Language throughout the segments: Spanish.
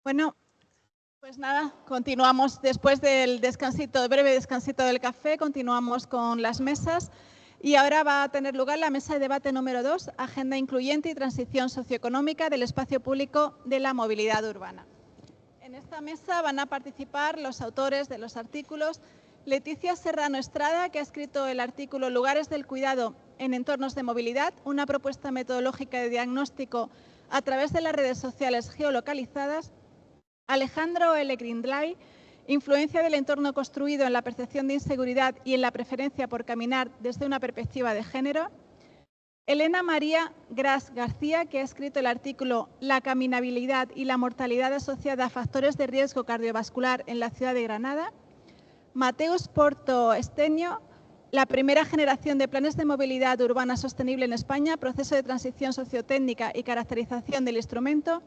Bueno, pues nada, continuamos después del breve descansito del café, continuamos con las mesas y ahora va a tener lugar la mesa de debate número 2, Agenda Incluyente y Transición Socioeconómica del Espacio Público de la Movilidad Urbana. En esta mesa van a participar los autores de los artículos: Leticia Serrano Estrada, que ha escrito el artículo Lugares del cuidado en entornos de movilidad, una propuesta metodológica de diagnóstico a través de las redes sociales geolocalizadas; Alejandro L. Grindlay, influencia del entorno construido en la percepción de inseguridad y en la preferencia por caminar desde una perspectiva de género; Elena María Gras García, que ha escrito el artículo La caminabilidad y la mortalidad asociada a factores de riesgo cardiovascular en la ciudad de Granada; Mateus Porto Esteño, la primera generación de planes de movilidad urbana sostenible en España, proceso de transición sociotécnica y caracterización del instrumento;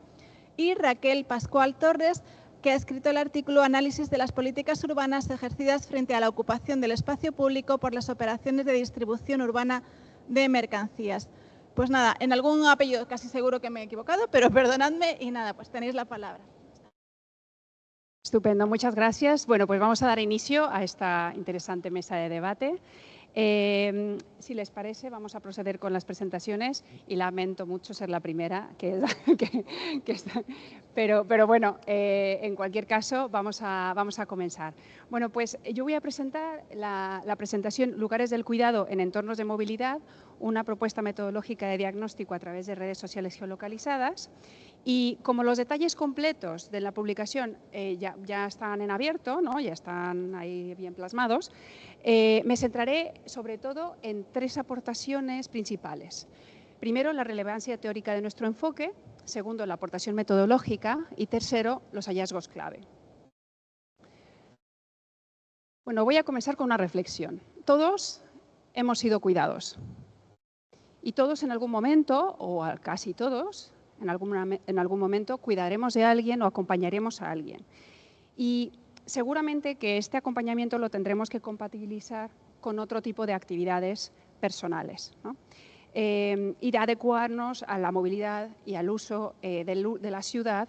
y Raquel Pascual Torres, que ha escrito el artículo Análisis de las políticas urbanas ejercidas frente a la ocupación del espacio público por las operaciones de distribución urbana de mercancías. Pues nada, en algún apellido casi seguro que me he equivocado, pero perdonadme y nada, pues tenéis la palabra. Estupendo, muchas gracias. Bueno, pues vamos a dar inicio a esta interesante mesa de debate. Si les parece, vamos a proceder con las presentaciones y lamento mucho ser la primera, pero bueno, en cualquier caso vamos a comenzar. Bueno, pues yo voy a presentar la presentación Lugares del cuidado en entornos de movilidad, una propuesta metodológica de diagnóstico a través de redes sociales geolocalizadas. Y como los detalles completos de la publicación ya están en abierto, ¿no? Ya están ahí bien plasmados, me centraré sobre todo en tres aportaciones principales. Primero, la relevancia teórica de nuestro enfoque; segundo, la aportación metodológica; y tercero, los hallazgos clave. Bueno, voy a comenzar con una reflexión. Todos hemos sido cuidados y todos en algún momento, o casi todos, en algún momento cuidaremos de alguien o acompañaremos a alguien. Y seguramente que este acompañamiento lo tendremos que compatibilizar con otro tipo de actividades personales, ¿no? Y de adecuarnos a la movilidad y al uso de la ciudad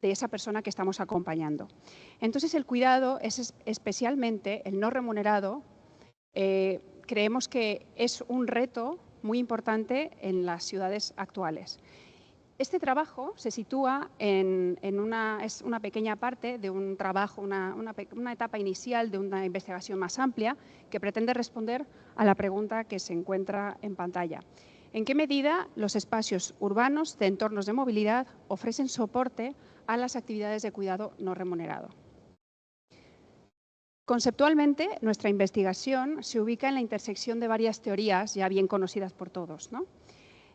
de esa persona que estamos acompañando. Entonces, el cuidado es especialmente el no remunerado. Creemos que es un reto muy importante en las ciudades actuales. Este trabajo se sitúa es una pequeña parte de un trabajo, una etapa inicial de una investigación más amplia que pretende responder a la pregunta que se encuentra en pantalla. ¿En qué medida los espacios urbanos de entornos de movilidad ofrecen soporte a las actividades de cuidado no remunerado? Conceptualmente, nuestra investigación se ubica en la intersección de varias teorías ya bien conocidas por todos, ¿no?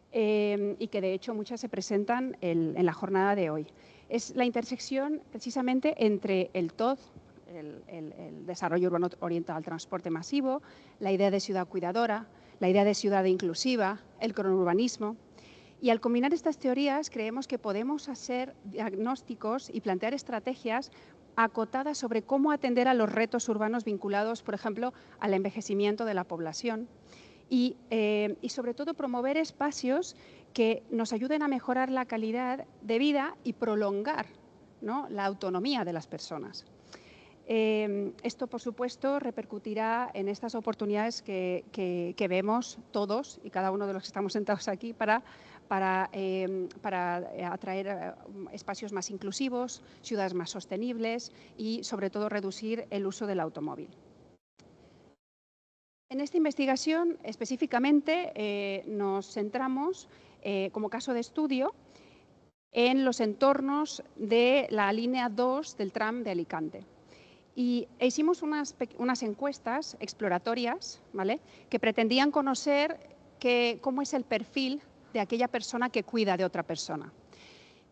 Y que de hecho muchas se presentan en la jornada de hoy. Es la intersección precisamente entre el TOD, el desarrollo urbano orientado al transporte masivo, la idea de ciudad cuidadora, la idea de ciudad inclusiva, el cronourbanismo. Y al combinar estas teorías creemos que podemos hacer diagnósticos y plantear estrategias acotadas sobre cómo atender a los retos urbanos vinculados, por ejemplo, al envejecimiento de la población. Y sobre todo promover espacios que nos ayuden a mejorar la calidad de vida y prolongar, ¿no?, la autonomía de las personas. Esto, por supuesto, repercutirá en estas oportunidades que vemos todos y cada uno de los que estamos sentados aquí para atraer espacios más inclusivos, ciudades más sostenibles y, sobre todo, reducir el uso del automóvil. En esta investigación, específicamente, nos centramos, como caso de estudio, en los entornos de la línea 2 del tram de Alicante. Y hicimos unas encuestas exploratorias, ¿vale?, que pretendían conocer cómo es el perfil de aquella persona que cuida de otra persona.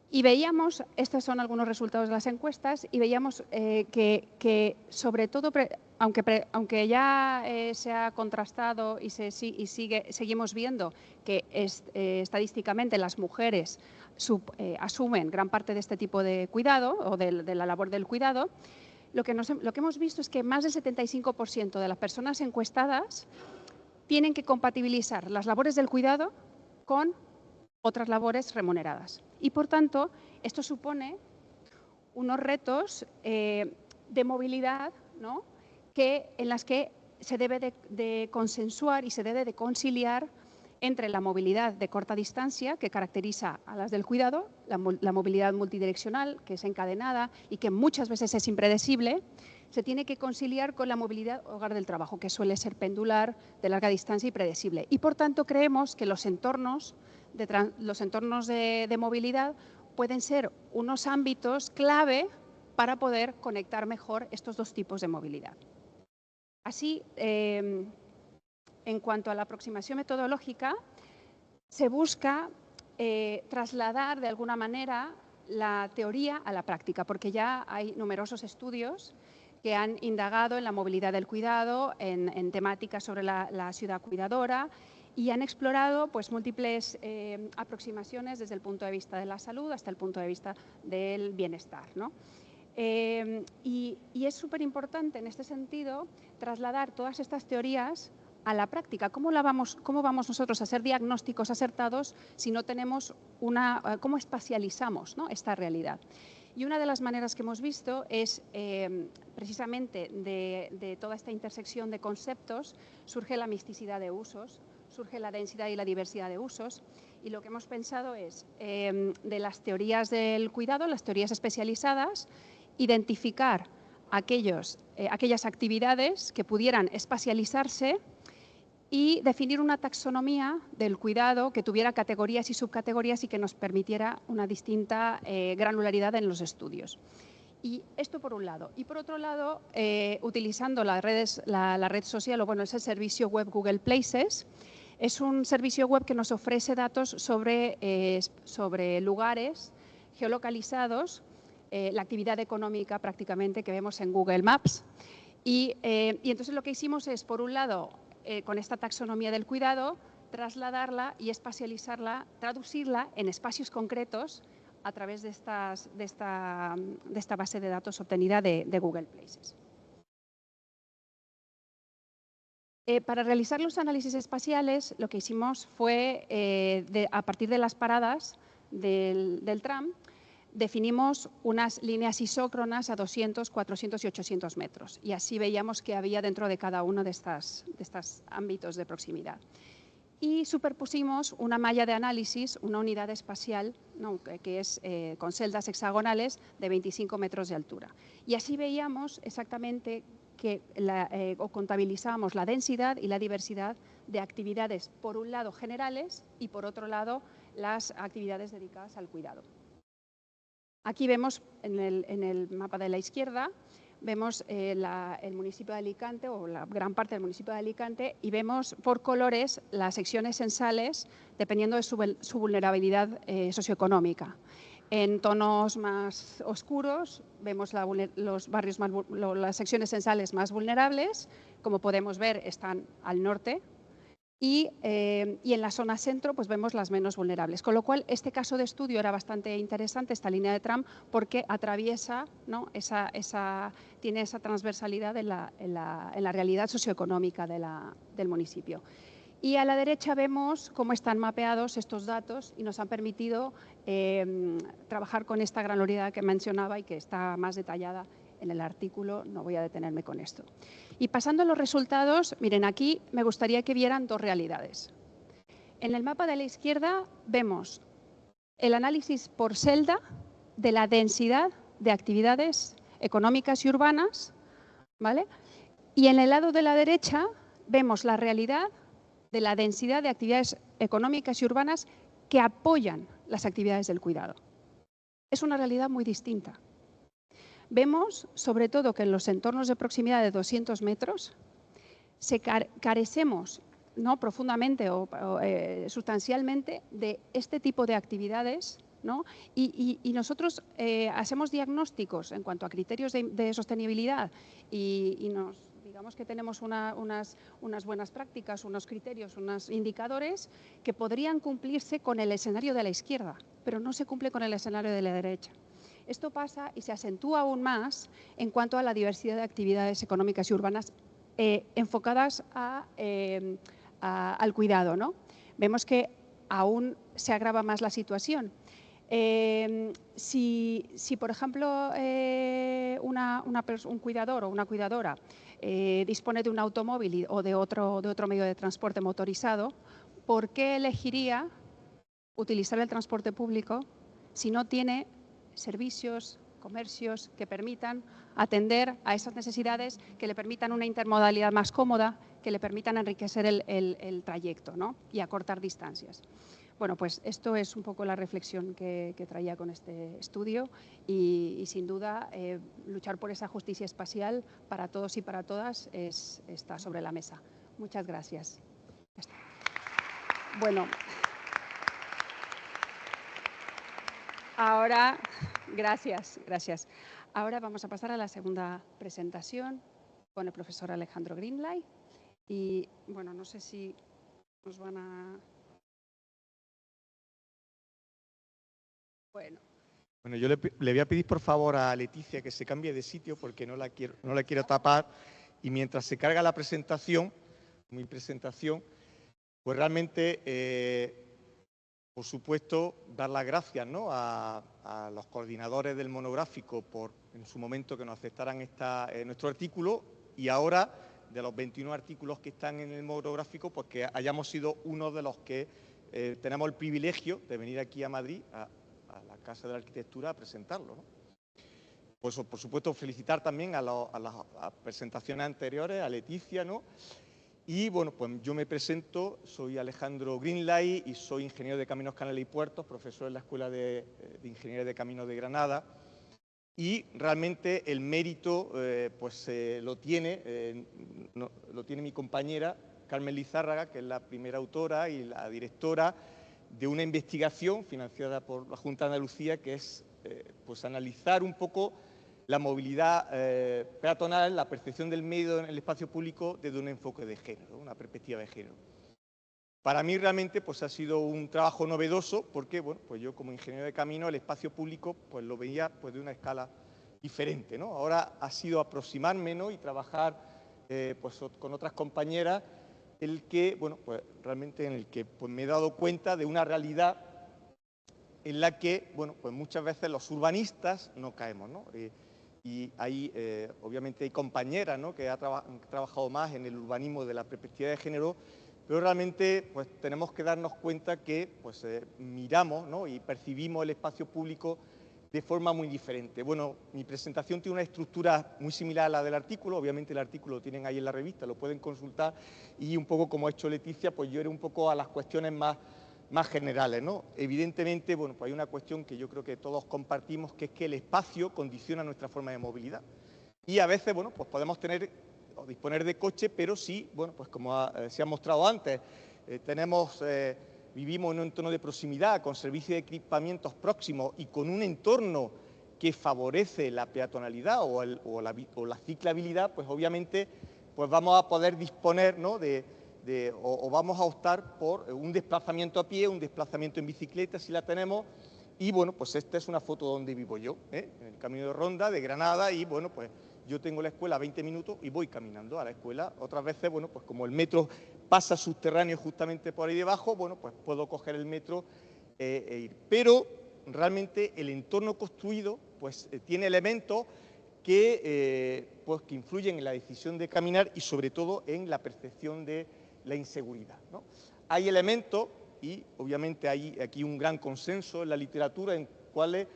Y veíamos, estos son algunos resultados de las encuestas, y veíamos que sobre todo, aunque ya se ha contrastado y seguimos viendo que estadísticamente las mujeres asumen gran parte de este tipo de cuidado o de la labor del cuidado, lo que hemos visto es que más del 75% de las personas encuestadas tienen que compatibilizar las labores del cuidado con otras labores remuneradas. Y, por tanto, esto supone unos retos de movilidad, ¿no? En las que se debe de consensuar y se debe de conciliar entre la movilidad de corta distancia, que caracteriza a las del cuidado, la movilidad multidireccional, que es encadenada y que muchas veces es impredecible, se tiene que conciliar con la movilidad hogar del trabajo, que suele ser pendular, de larga distancia y predecible. Y, por tanto, creemos que los entornos de movilidad pueden ser unos ámbitos clave para poder conectar mejor estos dos tipos de movilidad. Así, en cuanto a la aproximación metodológica, se busca trasladar de alguna manera la teoría a la práctica, porque ya hay numerosos estudios que han indagado en la movilidad del cuidado, en temáticas sobre la ciudad cuidadora, y han explorado pues, múltiples aproximaciones desde el punto de vista de la salud hasta el punto de vista del bienestar, ¿no? Y es súper importante en este sentido trasladar todas estas teorías a la práctica. ¿Cómo vamos nosotros a hacer diagnósticos acertados si no tenemos cómo espacializamos, ¿no? esta realidad? Y una de las maneras que hemos visto es, precisamente, de toda esta intersección de conceptos, surge la misticidad de usos, surge la densidad y la diversidad de usos, y lo que hemos pensado es, de las teorías del cuidado, las teorías especializadas, identificar aquellas actividades que pudieran espacializarse y definir una taxonomía del cuidado que tuviera categorías y subcategorías y que nos permitiera una distinta granularidad en los estudios. Y esto por un lado. Y por otro lado, utilizando la red social, o bueno, es el servicio web Google Places. Es un servicio web que nos ofrece datos sobre lugares geolocalizados, la actividad económica prácticamente que vemos en Google Maps. Y entonces lo que hicimos es, por un lado, con esta taxonomía del cuidado, trasladarla y espacializarla, traducirla en espacios concretos a través de esta base de datos obtenida de Google Places. Para realizar los análisis espaciales, lo que hicimos fue, a partir de las paradas del tram, definimos unas líneas isócronas a 200, 400 y 800 metros. Y así veíamos que había dentro de cada uno de estos ámbitos de proximidad. Y superpusimos una malla de análisis, una unidad espacial, ¿no? que es con celdas hexagonales de 25 metros de altura. Y así veíamos exactamente que contabilizábamos la densidad y la diversidad de actividades, por un lado generales y por otro lado las actividades dedicadas al cuidado. Aquí vemos en el mapa de la izquierda, vemos el municipio de Alicante o la gran parte del municipio de Alicante y vemos por colores las secciones censales dependiendo de su vulnerabilidad socioeconómica. En tonos más oscuros vemos los barrios las secciones censales más vulnerables, como podemos ver están al norte. Y en la zona centro pues vemos las menos vulnerables. Con lo cual, este caso de estudio era bastante interesante, esta línea de tram, porque atraviesa, ¿no? tiene esa transversalidad en la realidad socioeconómica del municipio. Y a la derecha vemos cómo están mapeados estos datos y nos han permitido trabajar con esta granularidad que mencionaba y que está más detallada en el artículo, no voy a detenerme con esto. Y pasando a los resultados, miren, aquí me gustaría que vieran dos realidades. En el mapa de la izquierda vemos el análisis por celda de la densidad de actividades económicas y urbanas, ¿vale? Y en el lado de la derecha vemos la realidad de la densidad de actividades económicas y urbanas que apoyan las actividades del cuidado. Es una realidad muy distinta. Vemos, sobre todo, que en los entornos de proximidad de 200 metros carecemos, ¿no? profundamente o sustancialmente de este tipo de actividades, ¿no? Y nosotros hacemos diagnósticos en cuanto a criterios de sostenibilidad y digamos que tenemos unas buenas prácticas, unos criterios, unos indicadores que podrían cumplirse con el escenario de la izquierda, pero no se cumple con el escenario de la derecha. Esto pasa y se acentúa aún más en cuanto a la diversidad de actividades económicas y urbanas enfocadas al cuidado, ¿no? Vemos que aún se agrava más la situación. Si, por ejemplo, un cuidador o una cuidadora dispone de un automóvil o de otro medio de transporte motorizado, ¿por qué elegiría utilizar el transporte público si no tiene servicios, comercios que permitan atender a esas necesidades, que le permitan una intermodalidad más cómoda, que le permitan enriquecer el trayecto, ¿no? Y acortar distancias? Bueno, pues esto es un poco la reflexión que traía con este estudio y sin duda luchar por esa justicia espacial para todos y para todas está sobre la mesa. Muchas gracias. Bueno, ahora, gracias. Ahora vamos a pasar a la segunda presentación con el profesor Alejandro Greenlay. Y bueno, no sé si nos van a... Bueno, yo le voy a pedir por favor a Leticia que se cambie de sitio porque no la quiero tapar, y mientras se carga la presentación, mi presentación, pues realmente, por supuesto, dar las gracias, ¿no?, a los coordinadores del monográfico por en su momento que nos aceptaran nuestro artículo, y ahora de los 21 artículos que están en el monográfico, pues que hayamos sido uno de los que tenemos el privilegio de venir aquí a Madrid, a la Casa de la Arquitectura, a presentarlo, ¿no? Pues, por supuesto, felicitar también a las presentaciones anteriores, a Leticia, ¿no? Y bueno, pues yo me presento, soy Alejandro Greenlay y soy ingeniero de Caminos, Canales y Puertos, profesor en la Escuela de Ingeniería de Caminos de Granada, y realmente el mérito lo tiene mi compañera Carmen Lizárraga, que es la primera autora y la directora de una investigación financiada por la Junta de Andalucía, que es analizar un poco la movilidad peatonal, la percepción del medio en el espacio público desde un enfoque de género, una perspectiva de género. Para mí realmente pues ha sido un trabajo novedoso porque bueno, pues yo como ingeniero de camino el espacio público pues lo veía pues de una escala diferente, ¿no? Ahora ha sido aproximarme, ¿no?, y trabajar con otras compañeras en el que pues me he dado cuenta de una realidad en la que bueno, pues muchas veces los urbanistas no caemos, ¿no? Y ahí obviamente hay compañeras, ¿no?, que han trabajado más en el urbanismo de la perspectiva de género, pero realmente pues tenemos que darnos cuenta que pues miramos, ¿no?, y percibimos el espacio público de forma muy diferente. Bueno, mi presentación tiene una estructura muy similar a la del artículo, obviamente el artículo lo tienen ahí en la revista, lo pueden consultar, y un poco como ha hecho Leticia, pues yo iré un poco a las cuestiones más generales, ¿no? Evidentemente, bueno, pues hay una cuestión que yo creo que todos compartimos, que es que el espacio condiciona nuestra forma de movilidad. Y a veces, bueno, pues podemos tener o disponer de coche, pero sí, bueno, pues como se ha mostrado antes, vivimos en un entorno de proximidad, con servicios de equipamientos próximos y con un entorno que favorece la peatonalidad o la ciclabilidad, pues obviamente pues vamos a poder disponer, ¿no?, o vamos a optar por un desplazamiento a pie, un desplazamiento en bicicleta si la tenemos. Y bueno, pues esta es una foto donde vivo yo, en el Camino de Ronda de Granada, y bueno, pues yo tengo la escuela a 20 minutos y voy caminando a la escuela. Otras veces, bueno, pues como el metro pasa subterráneo justamente por ahí debajo, bueno, pues puedo coger el metro e ir. Pero realmente el entorno construido pues tiene elementos que influyen en la decisión de caminar y sobre todo en la percepción de la inseguridad, ¿no? Hay elementos, y obviamente hay aquí un gran consenso en la literatura, en cuáles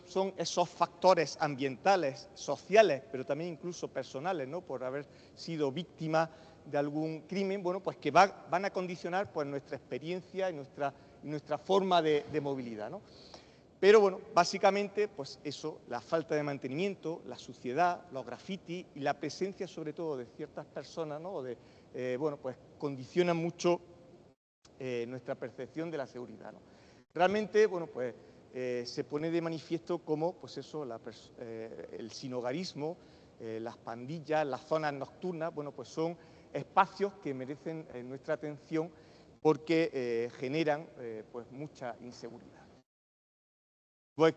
son esos factores ambientales, sociales, pero también incluso personales, ¿no?, por haber sido víctima de algún crimen, bueno, pues que van a condicionar pues nuestra experiencia y nuestra forma de movilidad, ¿no? Pero bueno, básicamente, pues eso, la falta de mantenimiento, la suciedad, los grafitis y la presencia sobre todo de ciertas personas, ¿no?, pues condicionan mucho nuestra percepción de la seguridad, ¿no? Realmente, bueno, pues se pone de manifiesto cómo, pues eso, el sinhogarismo, las pandillas, las zonas nocturnas, bueno, pues son espacios que merecen nuestra atención porque generan pues mucha inseguridad. Pues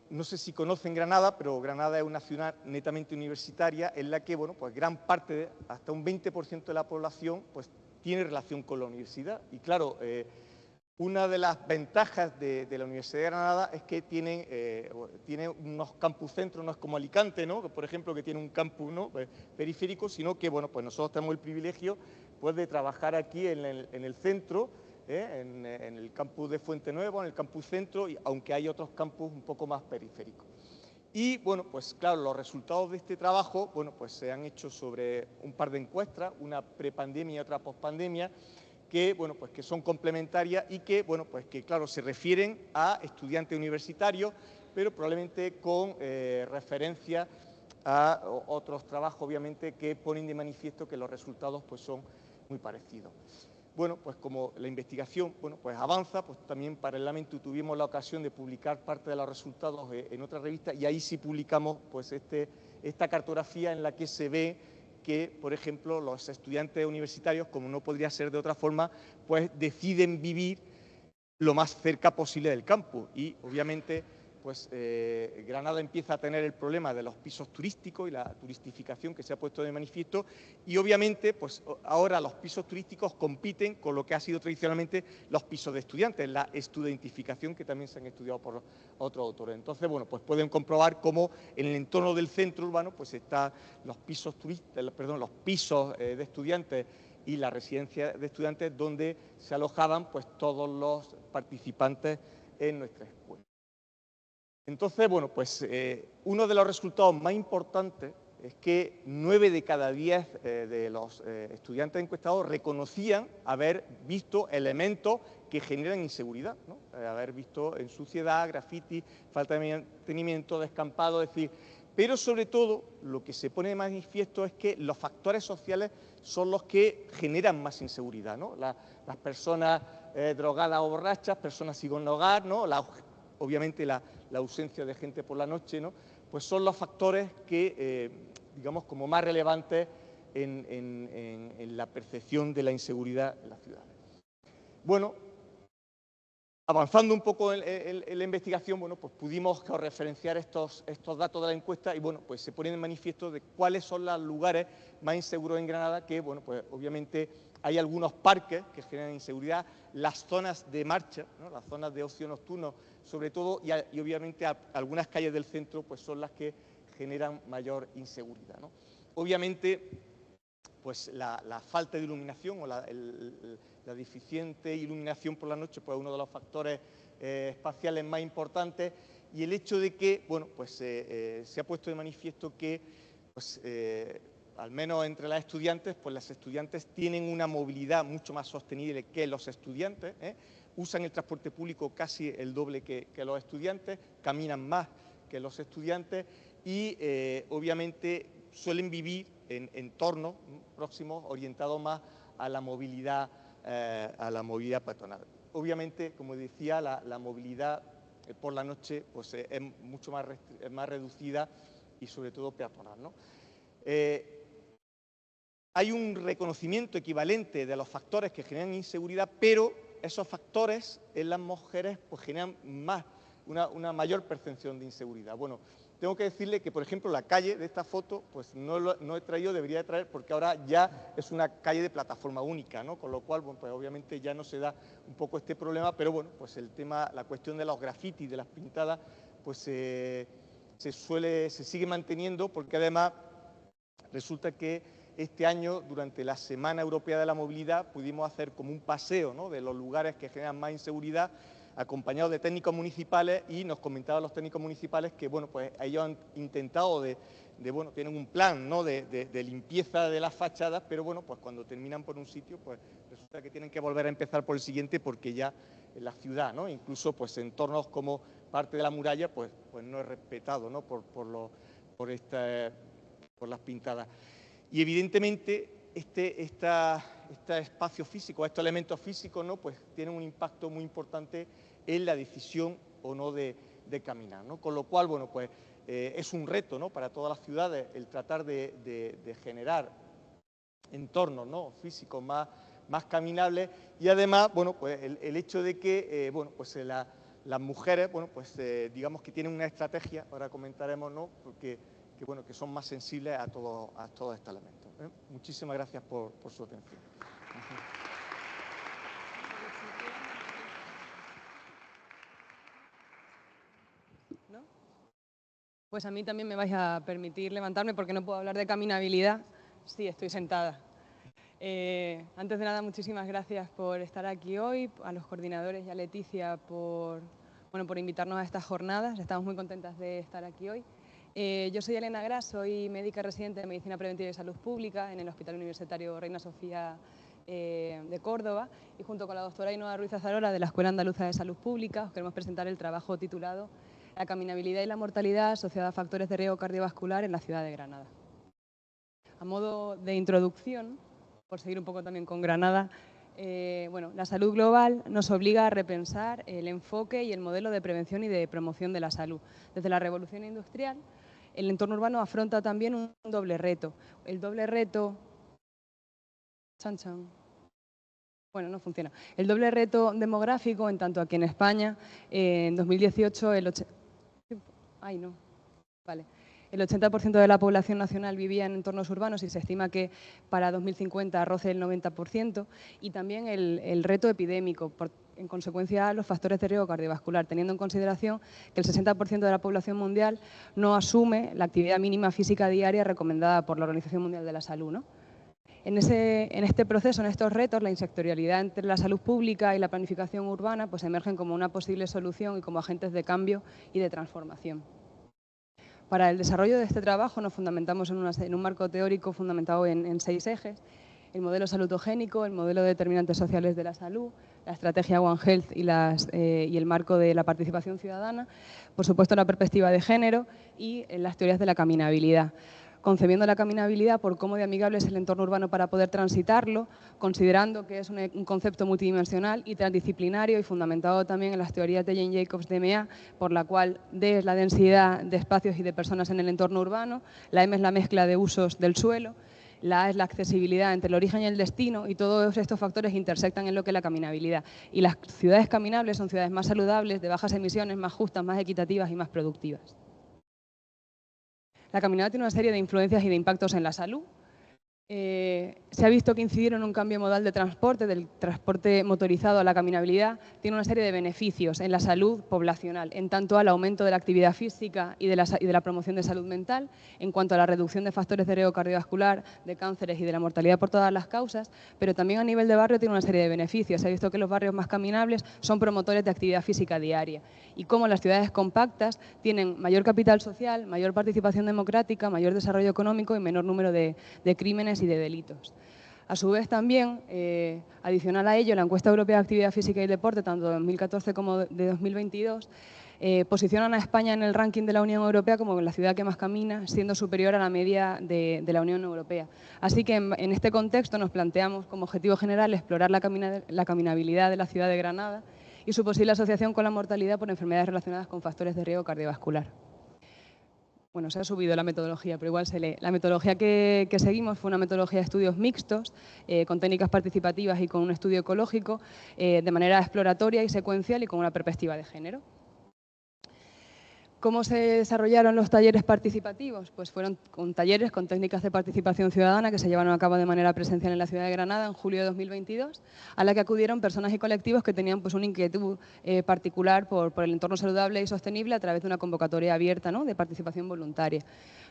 no sé si conocen Granada, pero Granada es una ciudad netamente universitaria en la que, bueno, pues gran parte, hasta un 20% de la población, pues tiene relación con la universidad. Y claro, Una de las ventajas de la Universidad de Granada es que tiene unos campus centros, no es como Alicante, ¿no? Por ejemplo, que tiene un campus, ¿no?, periférico, sino que, bueno, pues nosotros tenemos el privilegio, pues, de trabajar aquí en el centro, en el campus de Fuente Nueva, en el campus centro, aunque hay otros campus un poco más periféricos. Y, bueno, pues claro, los resultados de este trabajo, bueno, pues se han hecho sobre un par de encuestas, una prepandemia y otra pospandemia, que, bueno, pues que son complementarias y que, bueno, pues que, claro, se refieren a estudiantes universitarios, pero probablemente con referencia a otros trabajos, obviamente, que ponen de manifiesto que los resultados, pues, son muy parecidos. Bueno, pues como la investigación, bueno, pues avanza, pues también paralelamente tuvimos la ocasión de publicar parte de los resultados en otra revista, y ahí sí publicamos, pues, esta cartografía en la que se ve que, por ejemplo, los estudiantes universitarios, como no podría ser de otra forma, pues deciden vivir lo más cerca posible del campus. Y, obviamente, pues Granada empieza a tener el problema de los pisos turísticos y la turistificación que se ha puesto de manifiesto, y, obviamente, pues ahora los pisos turísticos compiten con lo que ha sido tradicionalmente los pisos de estudiantes, la estudentificación, que también se han estudiado por otros autores. Entonces, bueno, pues pueden comprobar cómo en el entorno del centro urbano, pues están los pisos los pisos de estudiantes y la residencia de estudiantes, donde se alojaban, pues, todos los participantes en nuestra escuela. Entonces, bueno, pues uno de los resultados más importantes es que 9 de cada 10 de los estudiantes encuestados reconocían haber visto elementos que generan inseguridad, ¿no? Haber visto en suciedad, graffiti, falta de mantenimiento, descampado, es decir, pero sobre todo lo que se pone de manifiesto es que los factores sociales son los que generan más inseguridad, ¿no? Las personas drogadas o borrachas, personas sin hogar, ¿no? Obviamente la ausencia de gente por la noche, ¿no?, pues son los factores que, digamos, como más relevantes en la percepción de la inseguridad en las ciudades. Bueno, avanzando un poco en la investigación, bueno, pues pudimos referenciar estos datos de la encuesta y, bueno, pues se ponen en manifiesto de cuáles son los lugares más inseguros en Granada, que, bueno, pues obviamente hay algunos parques que generan inseguridad, las zonas de marcha, ¿no?, las zonas de ocio nocturno, sobre todo, y obviamente algunas calles del centro, pues son las que generan mayor inseguridad, ¿no? Obviamente, pues la falta de iluminación o la deficiente iluminación por la noche, pues es uno de los factores espaciales más importantes, y el hecho de que, bueno, pues se ha puesto de manifiesto que, pues, al menos entre las estudiantes, pues las estudiantes tienen una movilidad mucho más sostenible que los estudiantes, usan el transporte público casi el doble que los estudiantes, caminan más que los estudiantes y, obviamente, suelen vivir en entornos próximos orientados más a la movilidad peatonal. Obviamente, como decía, la movilidad por la noche, pues, es mucho más reducida y, sobre todo, peatonal, ¿no? Hay un reconocimiento equivalente de los factores que generan inseguridad, pero esos factores en las mujeres, pues, generan una mayor percepción de inseguridad. Bueno, tengo que decirle que, por ejemplo, la calle de esta foto, pues no he traído, debería de traer, porque ahora ya es una calle de plataforma única, ¿no? Con lo cual, bueno, pues obviamente ya no se da un poco este problema, pero bueno, pues la cuestión de los grafitis, de las pintadas, pues se sigue manteniendo, porque además resulta que este año, durante la Semana Europea de la Movilidad, pudimos hacer como un paseo, ¿no?, de los lugares que generan más inseguridad, acompañados de técnicos municipales, y nos comentaban los técnicos municipales que, bueno, pues ellos han intentado bueno, tienen un plan, ¿no?, de limpieza de las fachadas, pero, bueno, pues cuando terminan por un sitio, pues resulta que tienen que volver a empezar por el siguiente, porque ya en la ciudad, ¿no?, incluso, pues, entornos como parte de la muralla, pues no es respetado, ¿no?, por las pintadas. Y, evidentemente, este espacio físico, estos elementos físicos, ¿no?, pues tienen un impacto muy importante en la decisión o no de caminar, ¿no? Con lo cual, bueno, pues es un reto, ¿no?, para todas las ciudades el tratar de generar entornos, ¿no?, físicos más caminables, y además, bueno, pues el hecho de que, bueno, pues las mujeres, bueno, pues digamos que tienen una estrategia, ahora comentaremos, ¿no?, porque bueno, que son más sensibles a todos estos elementos. Muchísimas gracias por su atención. Pues a mí también me vais a permitir levantarme porque no puedo hablar de caminabilidad. Sí, estoy sentada. Antes de nada, muchísimas gracias por estar aquí hoy, a los coordinadores y a Leticia por invitarnos a estas jornadas. Estamos muy contentas de estar aquí hoy. Yo soy Elena Gras, soy médica residente de Medicina Preventiva y Salud Pública en el Hospital Universitario Reina Sofía de Córdoba, y junto con la doctora Ainhoa Ruiz Azarola de la Escuela Andaluza de Salud Pública os queremos presentar el trabajo titulado La caminabilidad y la mortalidad asociada a factores de riesgo cardiovascular en la ciudad de Granada. A modo de introducción, por seguir un poco también con Granada, la salud global nos obliga a repensar el enfoque y el modelo de prevención y de promoción de la salud. Desde la revolución industrial, el entorno urbano afronta también un doble reto. El doble reto... Bueno, no funciona. El doble reto demográfico, en tanto aquí en España, en 2018 el 80% de la población nacional vivía en entornos urbanos y se estima que para 2050 roce el 90%, y también el reto epidémico, en consecuencia los factores de riesgo cardiovascular, teniendo en consideración que el 60% de la población mundial no asume la actividad mínima física diaria recomendada por la Organización Mundial de la Salud, ¿no? En este proceso, en estos retos, la insectorialidad entre la salud pública y la planificación urbana pues emergen como una posible solución y como agentes de cambio y de transformación. Para el desarrollo de este trabajo nos fundamentamos en un marco teórico fundamentado en 6 ejes: el modelo salutogénico, el modelo de determinantes sociales de la salud, la estrategia One Health y el marco de la participación ciudadana, por supuesto la perspectiva de género y las teorías de la caminabilidad. Concebiendo la caminabilidad por cómo de amigable es el entorno urbano para poder transitarlo, considerando que es un concepto multidimensional y transdisciplinario y fundamentado también en las teorías de Jane Jacobs de MEA, por la cual D es la densidad de espacios y de personas en el entorno urbano, la M es la mezcla de usos del suelo, la A es la accesibilidad entre el origen y el destino, y todos estos factores intersectan en lo que es la caminabilidad. Y las ciudades caminables son ciudades más saludables, de bajas emisiones, más justas, más equitativas y más productivas. La caminata tiene una serie de influencias y de impactos en la salud. Se ha visto que incidir en un cambio modal de transporte, del transporte motorizado a la caminabilidad, tiene una serie de beneficios en la salud poblacional, en tanto al aumento de la actividad física y de la promoción de salud mental, en cuanto a la reducción de factores de riesgo cardiovascular, de cánceres y de la mortalidad por todas las causas, pero también a nivel de barrio tiene una serie de beneficios. Se ha visto que los barrios más caminables son promotores de actividad física diaria, y cómo las ciudades compactas tienen mayor capital social, mayor participación democrática, mayor desarrollo económico y menor número de crímenes y de delitos. A su vez también, adicional a ello, la encuesta europea de actividad física y deporte, tanto de 2014 como de 2022, posicionan a España en el ranking de la Unión Europea como la ciudad que más camina, siendo superior a la media de la Unión Europea. Así que en este contexto nos planteamos como objetivo general explorar la caminabilidad de la ciudad de Granada y su posible asociación con la mortalidad por enfermedades relacionadas con factores de riesgo cardiovascular. Bueno, se ha subido la metodología, pero igual se lee. La metodología que seguimos fue una metodología de estudios mixtos, con técnicas participativas y con un estudio ecológico, de manera exploratoria y secuencial y con una perspectiva de género. ¿Cómo se desarrollaron los talleres participativos? Pues fueron con talleres con técnicas de participación ciudadana que se llevaron a cabo de manera presencial en la ciudad de Granada en julio de 2022, a la que acudieron personas y colectivos que tenían pues una inquietud particular por el entorno saludable y sostenible a través de una convocatoria abierta, ¿no?, de participación voluntaria.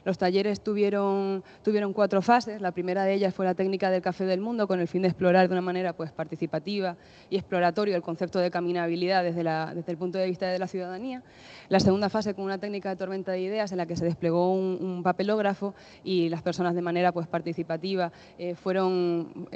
Los talleres tuvieron 4 fases. La primera de ellas fue la técnica del Café del Mundo, con el fin de explorar de una manera pues participativa y exploratorio el concepto de caminabilidad desde el punto de vista de la ciudadanía. La segunda fase con una técnica de tormenta de ideas en la que se desplegó un papelógrafo y las personas de manera pues participativa fueron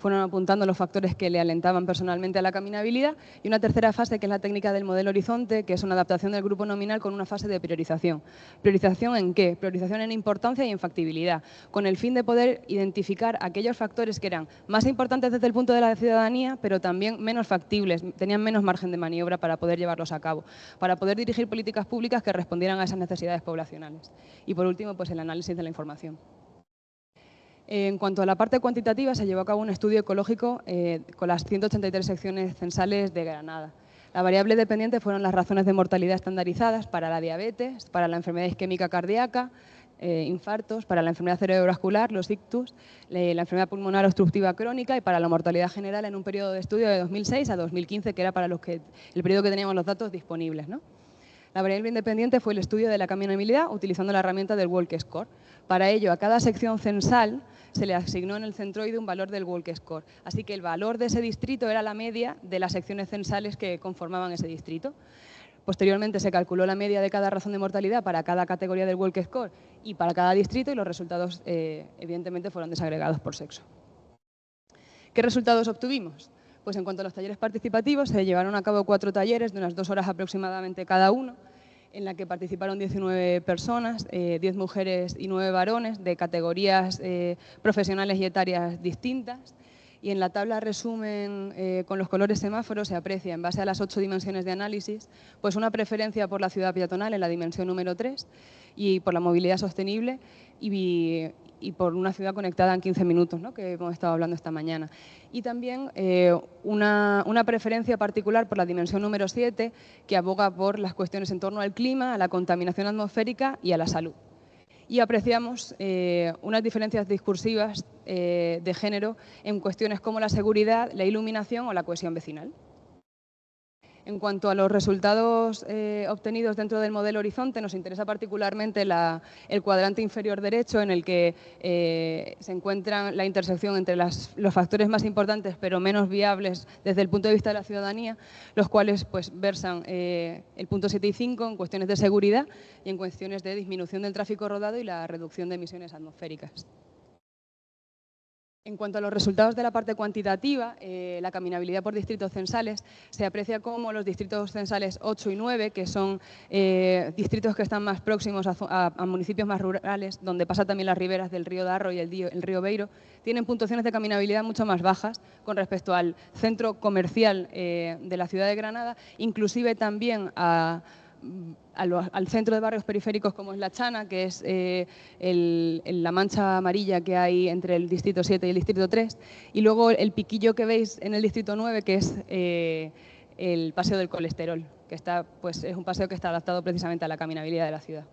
apuntando los factores que le alentaban personalmente a la caminabilidad, y una tercera fase que es la técnica del modelo horizonte, que es una adaptación del grupo nominal con una fase de priorización. ¿Priorización en qué? Priorización en importancia y en factibilidad, con el fin de poder identificar aquellos factores que eran más importantes desde el punto de la ciudadanía, pero también menos factibles, tenían menos margen de maniobra para poder llevarlos a cabo, para poder dirigir políticas públicas que respondieran a esas necesidades poblacionales. Y por último, pues el análisis de la información. En cuanto a la parte cuantitativa, se llevó a cabo un estudio ecológico con las 183 secciones censales de Granada. La variable dependiente fueron las razones de mortalidad estandarizadas para la diabetes, para la enfermedad isquémica cardíaca, infartos, para la enfermedad cerebrovascular, los ictus, la enfermedad pulmonar obstructiva crónica y para la mortalidad general en un periodo de estudio de 2006 a 2015, que era para el periodo que teníamos los datos disponibles, ¿no? La variable independiente fue el estudio de la caminabilidad utilizando la herramienta del Walk Score. Para ello, a cada sección censal se le asignó en el centroide un valor del Walk Score. Así que el valor de ese distrito era la media de las secciones censales que conformaban ese distrito. Posteriormente se calculó la media de cada razón de mortalidad para cada categoría del Walk Score y para cada distrito, y los resultados evidentemente fueron desagregados por sexo. ¿Qué resultados obtuvimos? Pues en cuanto a los talleres participativos, se llevaron a cabo 4 talleres de unas 2 horas aproximadamente cada uno, en la que participaron 19 personas, 10 mujeres y 9 varones, de categorías profesionales y etarias distintas. Y en la tabla resumen con los colores semáforos se aprecia, en base a las 8 dimensiones de análisis, pues una preferencia por la ciudad peatonal en la dimensión número 3 y por la movilidad sostenible y por una ciudad conectada en 15 minutos, ¿no?, que hemos estado hablando esta mañana. Y también una preferencia particular por la dimensión número 7, que aboga por las cuestiones en torno al clima, a la contaminación atmosférica y a la salud. Y apreciamos unas diferencias discursivas de género en cuestiones como la seguridad, la iluminación o la cohesión vecinal. En cuanto a los resultados obtenidos dentro del modelo Horizonte, nos interesa particularmente el cuadrante inferior derecho, en el que se encuentra la intersección entre los factores más importantes pero menos viables desde el punto de vista de la ciudadanía, los cuales pues, versan el punto 7 y 5 en cuestiones de seguridad y en cuestiones de disminución del tráfico rodado y la reducción de emisiones atmosféricas. En cuanto a los resultados de la parte cuantitativa, la caminabilidad por distritos censales, se aprecia como los distritos censales 8 y 9, que son distritos que están más próximos a municipios más rurales, donde pasa también las riberas del río Darro y el río Beiro, tienen puntuaciones de caminabilidad mucho más bajas con respecto al centro comercial de la ciudad de Granada, inclusive también al centro de barrios periféricos como es La Chana, que es la mancha amarilla que hay entre el distrito 7 y el distrito 3, y luego el piquillo que veis en el distrito 9, que es el Paseo del Colesterol, que pues, es un paseo que está adaptado precisamente a la caminabilidad de la ciudad.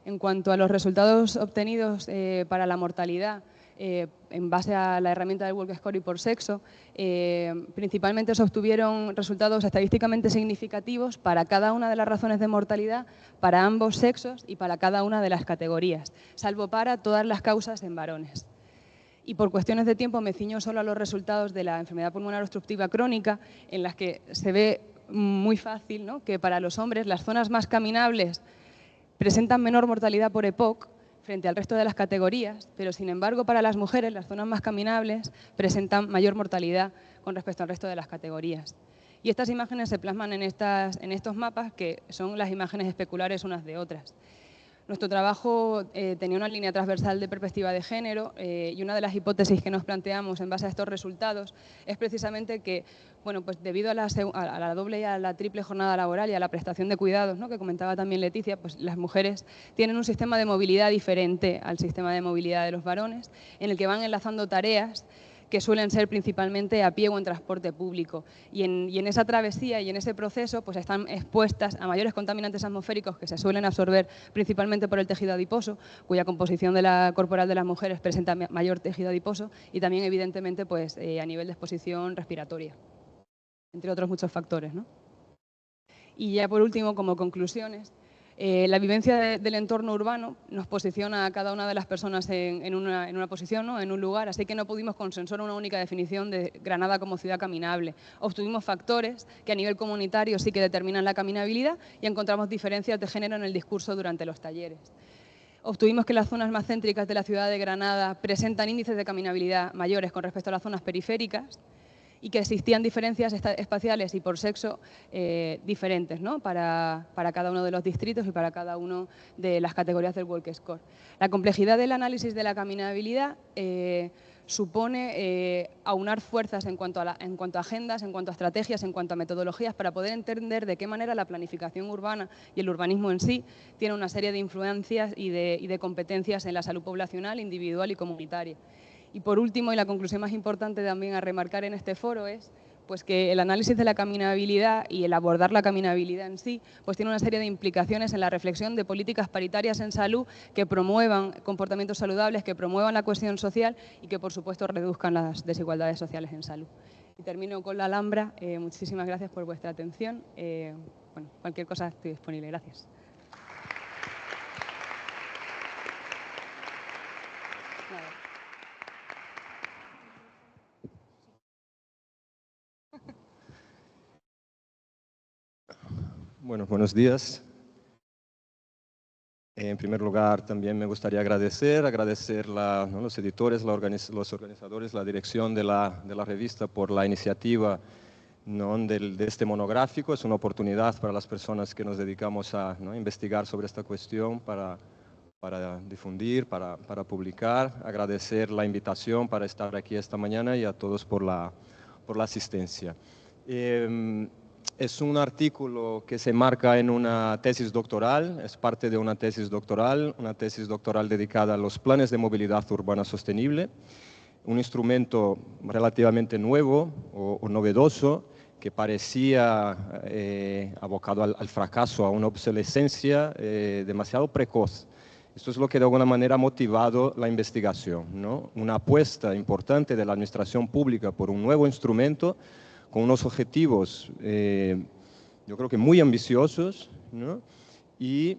En cuanto a los resultados obtenidos para la mortalidad, en base a la herramienta del Walk Score y por sexo, principalmente se obtuvieron resultados estadísticamente significativos para cada una de las razones de mortalidad, para ambos sexos y para cada una de las categorías, salvo para todas las causas en varones. Y por cuestiones de tiempo me ciño solo a los resultados de la enfermedad pulmonar obstructiva crónica, en las que se ve muy fácil, ¿no?, que para los hombres las zonas más caminables presentan menor mortalidad por EPOC frente al resto de las categorías, pero sin embargo para las mujeres las zonas más caminables presentan mayor mortalidad con respecto al resto de las categorías. Y estas imágenes se plasman en estos mapas, que son las imágenes especulares unas de otras. Nuestro trabajo tenía una línea transversal de perspectiva de género y una de las hipótesis que nos planteamos en base a estos resultados es precisamente que, bueno, pues debido a la doble y a la triple jornada laboral y a la prestación de cuidados, ¿no?, que comentaba también Leticia, pues las mujeres tienen un sistema de movilidad diferente al sistema de movilidad de los varones, en el que van enlazando tareas que suelen ser principalmente a pie o en transporte público. Y en esa travesía y en ese proceso pues están expuestas a mayores contaminantes atmosféricos que se suelen absorber principalmente por el tejido adiposo, cuya composición corporal de las mujeres presenta mayor tejido adiposo, y también evidentemente pues, a nivel de exposición respiratoria, entre otros muchos factores, ¿no? Y ya por último, como conclusiones, la vivencia del entorno urbano nos posiciona a cada una de las personas en una posición, ¿no?, en un lugar, así que no pudimos consensuar una única definición de Granada como ciudad caminable. Obtuvimos factores que a nivel comunitario sí que determinan la caminabilidad y encontramos diferencias de género en el discurso durante los talleres. Obtuvimos que las zonas más céntricas de la ciudad de Granada presentan índices de caminabilidad mayores con respecto a las zonas periféricas, y que existían diferencias espaciales y por sexo diferentes, ¿no?, para cada uno de los distritos y para cada una de las categorías del Walk Score. La complejidad del análisis de la caminabilidad supone aunar fuerzas en cuanto a agendas, en cuanto a estrategias, en cuanto a metodologías, para poder entender de qué manera la planificación urbana y el urbanismo en sí tiene una serie de influencias y de competencias en la salud poblacional, individual y comunitaria. Y por último, y la conclusión más importante también a remarcar en este foro, es pues que el análisis de la caminabilidad y el abordar la caminabilidad en sí pues tiene una serie de implicaciones en la reflexión de políticas paritarias en salud que promuevan comportamientos saludables, que promuevan la cohesión social y que, por supuesto, reduzcan las desigualdades sociales en salud. Y termino con la Alhambra. Muchísimas gracias por vuestra atención. bueno, cualquier cosa estoy disponible. Gracias. Bueno, buenos días. En primer lugar, también me gustaría agradecer los editores, los organizadores, la dirección de la revista por la iniciativa de este monográfico. Es una oportunidad para las personas que nos dedicamos a investigar sobre esta cuestión para difundir, para publicar. Agradecer la invitación para estar aquí esta mañana y a todos por la asistencia. Es un artículo que se marca en una tesis doctoral, es parte de una tesis doctoral dedicada a los planes de movilidad urbana sostenible, un instrumento relativamente nuevo o novedoso que parecía abocado al fracaso, a una obsolescencia demasiado precoz. Esto es lo que de alguna manera ha motivado la investigación, ¿no? Una apuesta importante de la administración pública por un nuevo instrumento con unos objetivos, yo creo que muy ambiciosos, ¿no? Y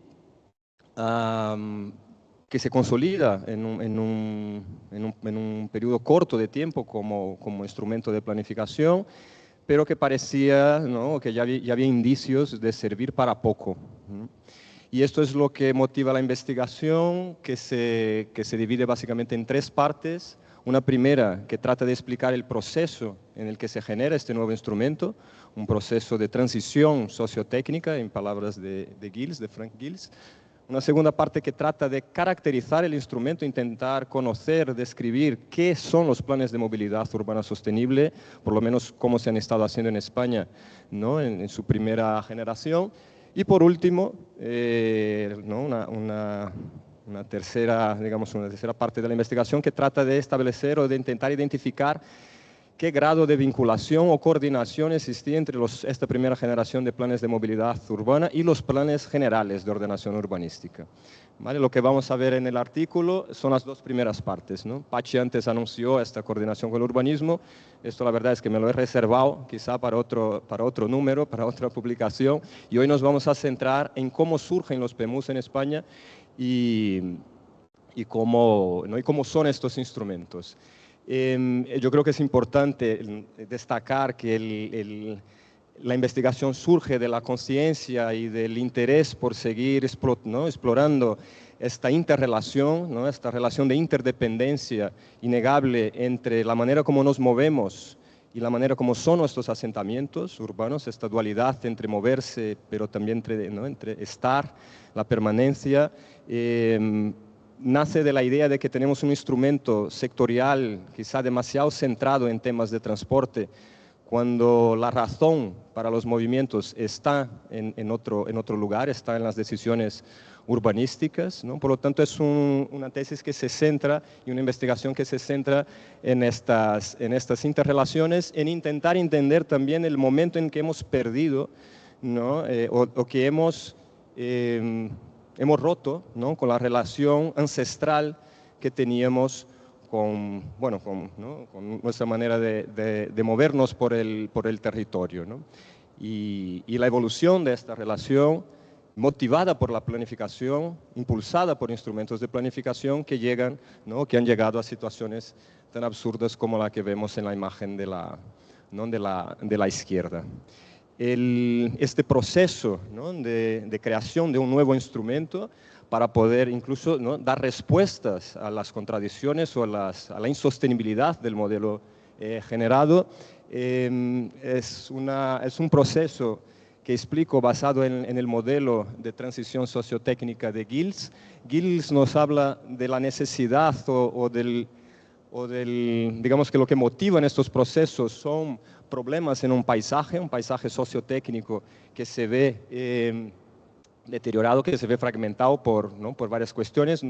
que se consolida en un periodo corto de tiempo como instrumento de planificación, pero que parecía, ¿no?, que ya había indicios de servir para poco, ¿no? Y esto es lo que motiva la investigación, que se divide básicamente en tres partes. Una primera que trata de explicar el proceso en el que se genera este nuevo instrumento, un proceso de transición sociotécnica, en palabras de Frank Giles. Una segunda parte que trata de caracterizar el instrumento, intentar conocer, describir qué son los planes de movilidad urbana sostenible, por lo menos cómo se han estado haciendo en España, ¿no?, en su primera generación. Y por último, ¿no?, una tercera parte de la investigación que trata de establecer o de intentar identificar qué grado de vinculación o coordinación existía entre esta primera generación de planes de movilidad urbana y los planes generales de ordenación urbanística. ¿Vale? Lo que vamos a ver en el artículo son las dos primeras partes, ¿no? Pachi antes anunció esta coordinación con el urbanismo. Esto la verdad es que me lo he reservado quizá para otro número, para otra publicación. Y hoy nos vamos a centrar en cómo surgen los PMUs en España y cómo son estos instrumentos. Yo creo que es importante destacar que la investigación surge de la conciencia y del interés por seguir explorando esta interrelación, ¿no?, esta relación de interdependencia innegable entre la manera como nos movemos y la manera como son nuestros asentamientos urbanos, esta dualidad entre moverse, pero también entre estar, la permanencia. Nace de la idea de que tenemos un instrumento sectorial quizá demasiado centrado en temas de transporte, cuando la razón para los movimientos está en otro lugar, está en las decisiones urbanísticas, ¿no? Por lo tanto, es una tesis que se centra y una investigación que se centra en estas interrelaciones, en intentar entender también el momento en que hemos perdido, ¿no?, o que hemos roto, ¿no?, con la relación ancestral que teníamos con nuestra manera de movernos por el territorio, ¿no? Y la evolución de esta relación, motivada por la planificación, impulsada por instrumentos de planificación que han llegado a situaciones tan absurdas como la que vemos en la imagen de la izquierda. Este proceso, ¿no?, de creación de un nuevo instrumento para poder incluso, ¿no?, dar respuestas a las contradicciones o a la insostenibilidad del modelo generado, es un proceso que explico basado en el modelo de transición sociotécnica de Giles. Giles nos habla de la necesidad digamos que lo que motiva en estos procesos son problemas en un paisaje sociotécnico que se ve deteriorado, que se ve fragmentado por varias cuestiones.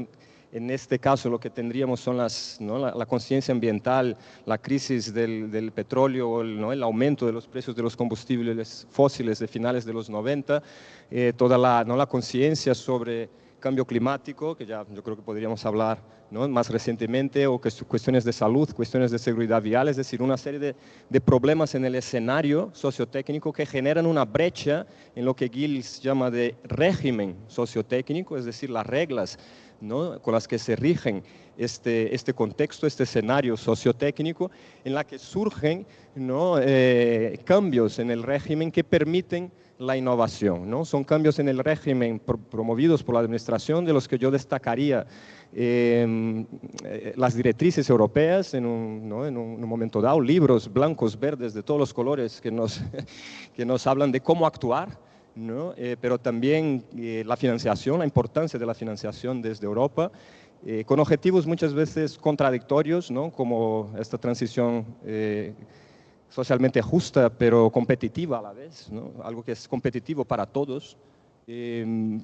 En este caso lo que tendríamos son la conciencia ambiental, la crisis del petróleo, el aumento de los precios de los combustibles fósiles de finales de los 90, toda la conciencia sobre cambio climático, que ya yo creo que podríamos hablar, ¿no?, más recientemente, o que cuestiones de salud, cuestiones de seguridad vial, es decir, una serie de problemas en el escenario sociotécnico que generan una brecha en lo que Gill llama de régimen sociotécnico, es decir, las reglas, ¿no?, con las que se rigen este contexto, este escenario sociotécnico, en la que surgen, ¿no?, cambios en el régimen que permiten la innovación, ¿no? Son cambios en el régimen promovidos por la administración, de los que yo destacaría las directrices europeas en un momento dado, libros blancos, verdes, de todos los colores que nos hablan de cómo actuar, ¿no? Pero también la financiación, la importancia de la financiación desde Europa, con objetivos muchas veces contradictorios, ¿no?, como esta transición socialmente justa pero competitiva a la vez, ¿no?, algo que es competitivo para todos,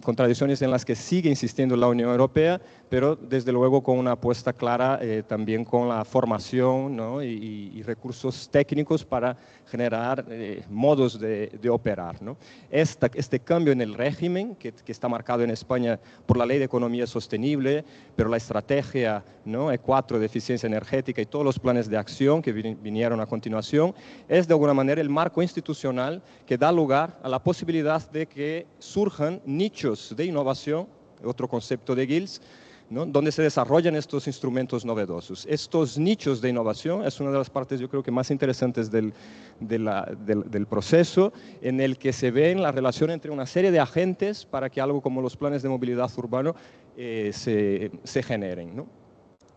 contradicciones en las que sigue insistiendo la Unión Europea, pero desde luego con una apuesta clara también con la formación, ¿no?, y recursos técnicos para generar modos de operar, ¿no? Este cambio en el régimen, que está marcado en España por la Ley de Economía Sostenible, pero la estrategia, ¿no?, E4 de eficiencia energética y todos los planes de acción que vinieron a continuación, es de alguna manera el marco institucional que da lugar a la posibilidad de que surjan nichos de innovación, otro concepto de Gill, ¿no?, donde se desarrollan estos instrumentos novedosos. Estos nichos de innovación es una de las partes, yo creo que más interesantes del proceso, en el que se ve la relación entre una serie de agentes para que algo como los planes de movilidad urbano se generen, ¿no?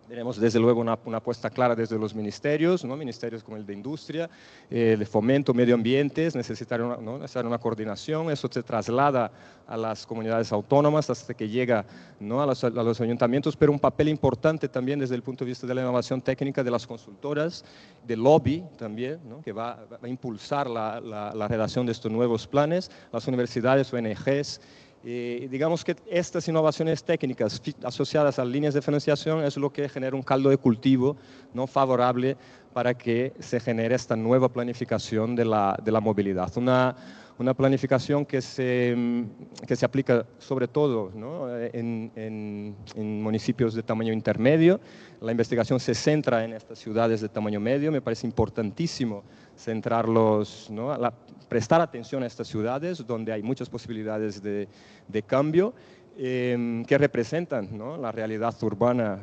Tenemos desde luego una apuesta clara desde los ministerios, ¿no?, ministerios como el de Industria, de Fomento, Medio Ambiente, necesitar una coordinación, eso se traslada a las comunidades autónomas hasta que llega, ¿no?, a los ayuntamientos, pero un papel importante también desde el punto de vista de la innovación técnica de las consultoras, del lobby también, ¿no?, que va a impulsar la redacción de estos nuevos planes, las universidades, ONGs. Digamos que estas innovaciones técnicas asociadas a líneas de financiación es lo que genera un caldo de cultivo, ¿no?, favorable para que se genere esta nueva planificación de la movilidad. Una planificación que se aplica sobre todo, ¿no?, en municipios de tamaño intermedio. La investigación se centra en estas ciudades de tamaño medio. Me parece importantísimo centrarlos, ¿no?, prestar atención a estas ciudades donde hay muchas posibilidades de cambio, que representan, ¿no?, la realidad urbana,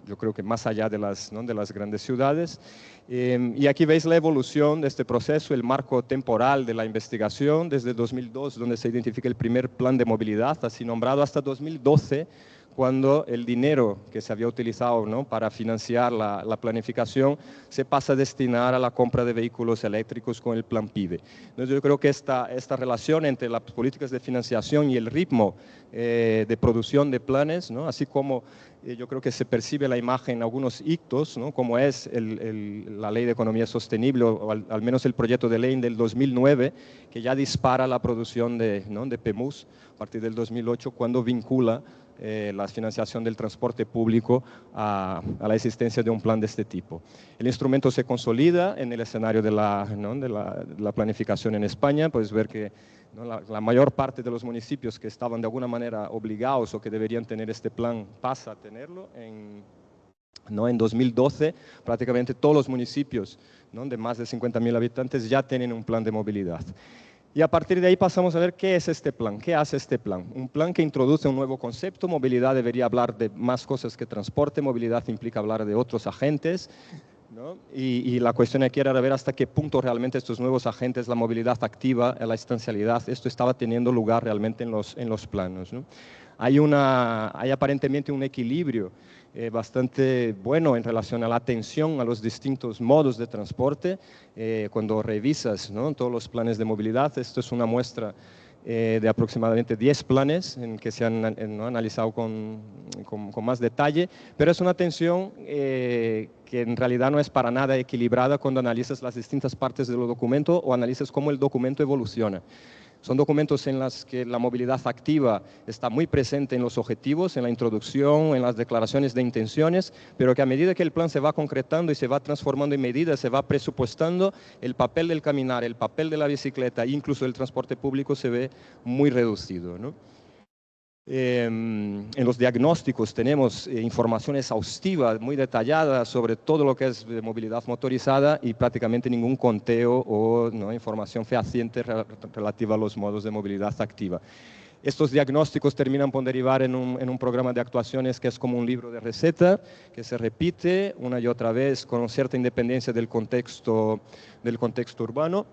yo creo que más allá de las grandes ciudades. Y aquí veis la evolución de este proceso, el marco temporal de la investigación, desde 2002, donde se identifica el primer plan de movilidad, así nombrado, hasta 2012, cuando el dinero que se había utilizado, ¿no?, para financiar la planificación se pasa a destinar a la compra de vehículos eléctricos con el plan PIVE. Entonces yo creo que esta relación entre las políticas de financiación y el ritmo de producción de planes, ¿no?, así como yo creo que se percibe la imagen en algunos hitos, ¿no?, como es la Ley de Economía Sostenible, o al menos el proyecto de ley del 2009, que ya dispara la producción de PEMUS a partir del 2008, cuando vincula la financiación del transporte público a la existencia de un plan de este tipo. El instrumento se consolida en el escenario de la planificación en España. Puedes ver que, ¿no?, la mayor parte de los municipios que estaban de alguna manera obligados o que deberían tener este plan pasa a tenerlo. En 2012 prácticamente todos los municipios, ¿no?, de más de 50.000 habitantes ya tienen un plan de movilidad. Y a partir de ahí pasamos a ver qué es este plan, qué hace este plan. Un plan que introduce un nuevo concepto. Movilidad debería hablar de más cosas que transporte. Movilidad implica hablar de otros agentes, ¿no? Y la cuestión aquí era ver hasta qué punto realmente estos nuevos agentes, la movilidad activa, la estancialidad, esto estaba teniendo lugar realmente en los planos, ¿no? Hay aparentemente un equilibrio bastante bueno en relación a la atención a los distintos modos de transporte. Cuando revisas, ¿no?, todos los planes de movilidad, esto es una muestra de aproximadamente 10 planes en que se han analizado con más detalle, pero es una atención que en realidad no es para nada equilibrada cuando analizas las distintas partes del documento o analizas cómo el documento evoluciona. Son documentos en los que la movilidad activa está muy presente en los objetivos, en la introducción, en las declaraciones de intenciones, pero que a medida que el plan se va concretando y se va transformando en medidas, se va presupuestando, el papel del caminar, el papel de la bicicleta, incluso el transporte público se ve muy reducido, ¿no? En los diagnósticos tenemos información exhaustiva, muy detallada sobre todo lo que es movilidad motorizada y prácticamente ningún conteo o información fehaciente relativa a los modos de movilidad activa. Estos diagnósticos terminan por derivar en un programa de actuaciones que es como un libro de receta, que se repite una y otra vez con cierta independencia del contexto urbano.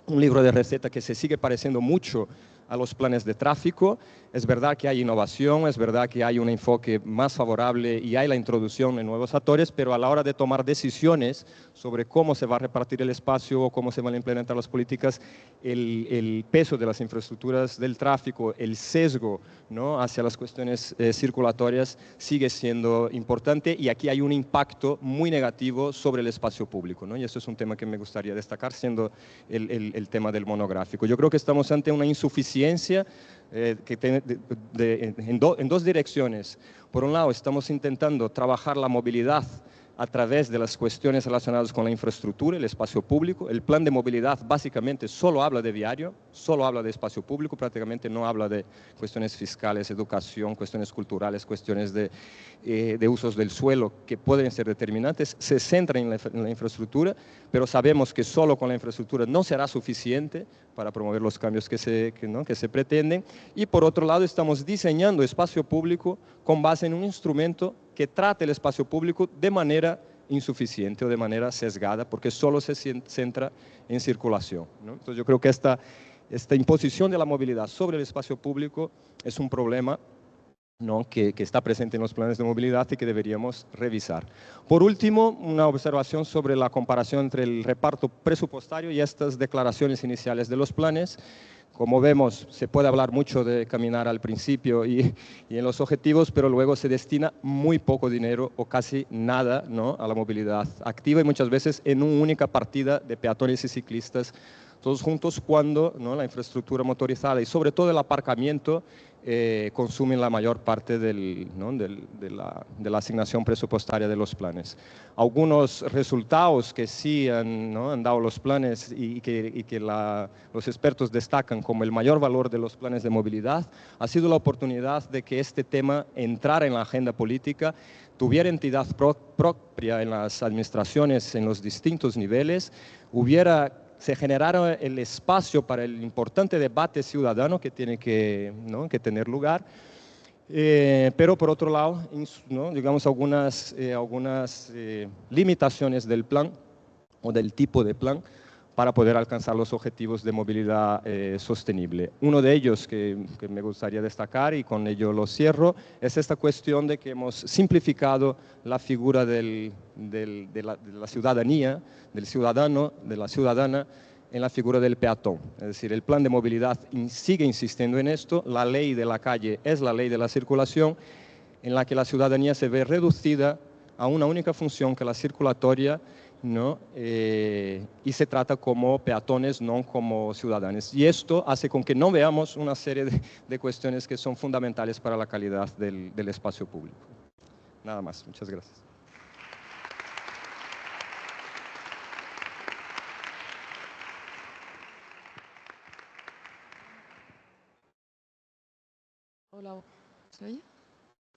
Un libro de receta que se sigue pareciendo mucho a los planes de tráfico. Es verdad que hay innovación, es verdad que hay un enfoque más favorable y hay la introducción de nuevos actores, pero a la hora de tomar decisiones sobre cómo se va a repartir el espacio o cómo se van a implementar las políticas, el peso de las infraestructuras del tráfico, el sesgo, ¿no?, hacia las cuestiones circulatorias sigue siendo importante, y aquí hay un impacto muy negativo sobre el espacio público, ¿no? Y eso es un tema que me gustaría destacar, siendo el tema del monográfico. Yo creo que estamos ante una insuficiencia en dos direcciones. Por un lado, estamos intentando trabajar la movilidad a través de las cuestiones relacionadas con la infraestructura, el espacio público. El plan de movilidad básicamente solo habla de viario, solo habla de espacio público, prácticamente no habla de cuestiones fiscales, educación, cuestiones culturales, cuestiones de usos del suelo que pueden ser determinantes. Se centra en la infraestructura, pero sabemos que solo con la infraestructura no será suficiente para promover los cambios que se pretenden. Y por otro lado, estamos diseñando espacio público con base en un instrumento que trate el espacio público de manera insuficiente o de manera sesgada, porque solo se centra en circulación, ¿no? Entonces yo creo que esta imposición de la movilidad sobre el espacio público es un problema, ¿no?, que está presente en los planes de movilidad y que deberíamos revisar. Por último, una observación sobre la comparación entre el reparto presupuestario y estas declaraciones iniciales de los planes. Como vemos, se puede hablar mucho de caminar al principio y en los objetivos, pero luego se destina muy poco dinero o casi nada, ¿no?, a la movilidad activa, y muchas veces en una única partida de peatones y ciclistas todos juntos, cuando, ¿no?, la infraestructura motorizada y sobre todo el aparcamiento consumen la mayor parte de la asignación presupuestaria de los planes. Algunos resultados que sí han dado los planes y que los expertos destacan como el mayor valor de los planes de movilidad ha sido la oportunidad de que este tema entrara en la agenda política, tuviera entidad propia en las administraciones en los distintos niveles, se generara el espacio para el importante debate ciudadano que tiene que tener lugar, pero por otro lado, digamos, algunas limitaciones del plan o del tipo de plan para poder alcanzar los objetivos de movilidad sostenible. Uno de ellos que me gustaría destacar, y con ello lo cierro, es esta cuestión de que hemos simplificado la figura de la ciudadanía, del ciudadano, de la ciudadana, en la figura del peatón. Es decir, el plan de movilidad sigue insistiendo en esto. La ley de la calle es la ley de la circulación, en la que la ciudadanía se ve reducida a una única función, que es la circulatoria, ¿no? Y se trata como peatones, no como ciudadanos. Y esto hace con que no veamos una serie de cuestiones que son fundamentales para la calidad del espacio público. Nada más. Muchas gracias. Hola, ¿se oye?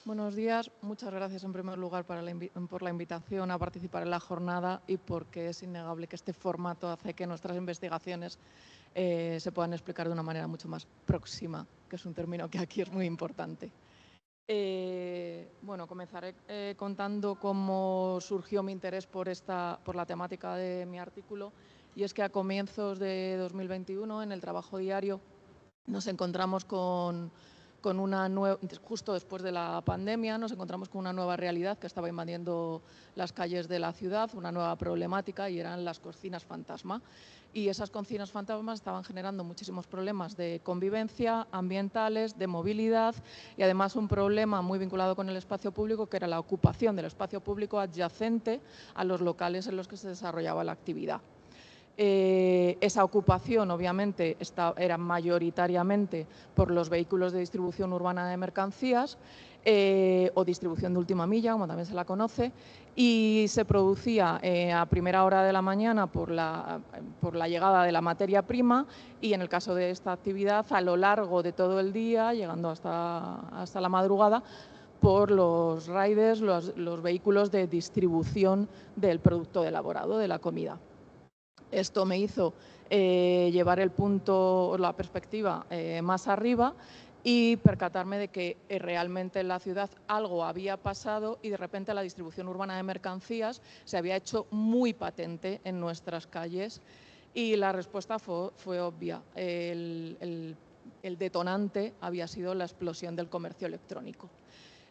Buenos días, muchas gracias en primer lugar por la invitación a participar en la jornada, y porque es innegable que este formato hace que nuestras investigaciones se puedan explicar de una manera mucho más próxima, que es un término que aquí es muy importante. Bueno, comenzaré contando cómo surgió mi interés por la temática de mi artículo, y es que a comienzos de 2021, en el trabajo diario, nos encontramos justo después de la pandemia, nos encontramos con una nueva realidad que estaba invadiendo las calles de la ciudad, una nueva problemática, y eran las cocinas fantasma. Y esas cocinas fantasmas estaban generando muchísimos problemas de convivencia, ambientales, de movilidad, y además un problema muy vinculado con el espacio público, que era la ocupación del espacio público adyacente a los locales en los que se desarrollaba la actividad. Esa ocupación, obviamente, era mayoritariamente por los vehículos de distribución urbana de mercancías o distribución de última milla, como también se la conoce, y se producía a primera hora de la mañana por la llegada de la materia prima y, en el caso de esta actividad, a lo largo de todo el día, llegando hasta la madrugada, por los riders, los vehículos de distribución del producto elaborado, de la comida. Esto me hizo llevar la perspectiva más arriba y percatarme de que realmente en la ciudad algo había pasado y de repente la distribución urbana de mercancías se había hecho muy patente en nuestras calles y la respuesta fue obvia. El detonante había sido la explosión del comercio electrónico.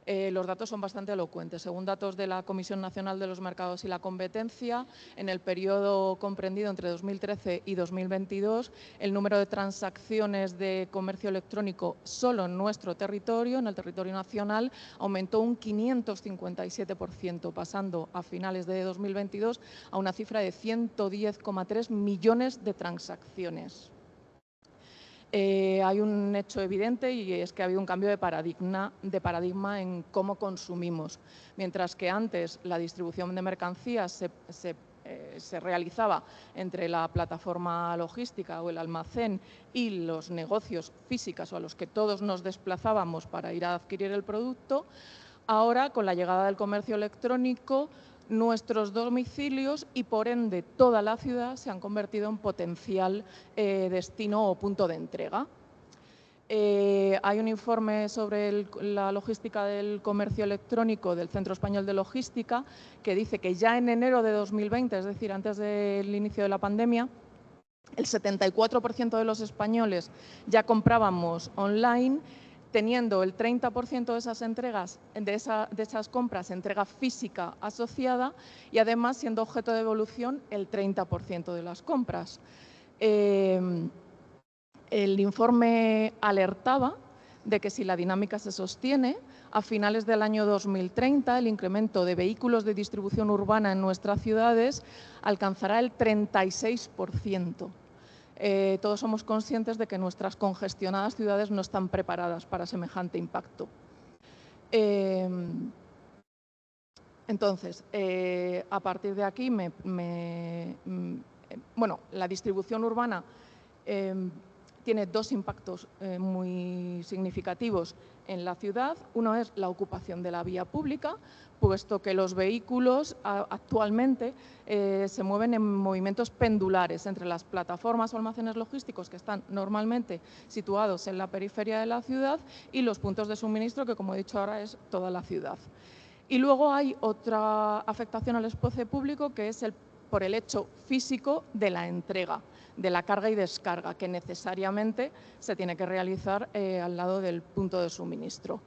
Los datos son bastante elocuentes. Según datos de la Comisión Nacional de los Mercados y la Competencia, en el periodo comprendido entre 2013 y 2022, el número de transacciones de comercio electrónico solo en nuestro territorio, en el territorio nacional, aumentó un 557%, pasando a finales de 2022 a una cifra de 110,3 millones de transacciones. Hay un hecho evidente y es que ha habido un cambio de paradigma en cómo consumimos. Mientras que antes la distribución de mercancías se realizaba entre la plataforma logística o el almacén y los negocios físicos a los que todos nos desplazábamos para ir a adquirir el producto, ahora con la llegada del comercio electrónico, nuestros domicilios y, por ende, toda la ciudad se han convertido en potencial destino o punto de entrega. Hay un informe sobre la logística del comercio electrónico del Centro Español de Logística que dice que ya en enero de 2020, es decir, antes del inicio de la pandemia, el 74% de los españoles ya comprábamos online, teniendo el 30% de esas entregas, de esas compras, entrega física asociada y además siendo objeto de devolución el 30% de las compras. El informe alertaba de que si la dinámica se sostiene, a finales del año 2030 el incremento de vehículos de distribución urbana en nuestras ciudades alcanzará el 36%. Todos somos conscientes de que nuestras congestionadas ciudades no están preparadas para semejante impacto. Entonces, a partir de aquí, la distribución urbana tiene dos impactos muy significativos en la ciudad. Uno es la ocupación de la vía pública, puesto que los vehículos actualmente se mueven en movimientos pendulares entre las plataformas o almacenes logísticos que están normalmente situados en la periferia de la ciudad y los puntos de suministro, que como he dicho ahora es toda la ciudad. Y luego hay otra afectación al espacio público que es por el hecho físico de la entrega, de la carga y descarga, que necesariamente se tiene que realizar al lado del punto de suministro.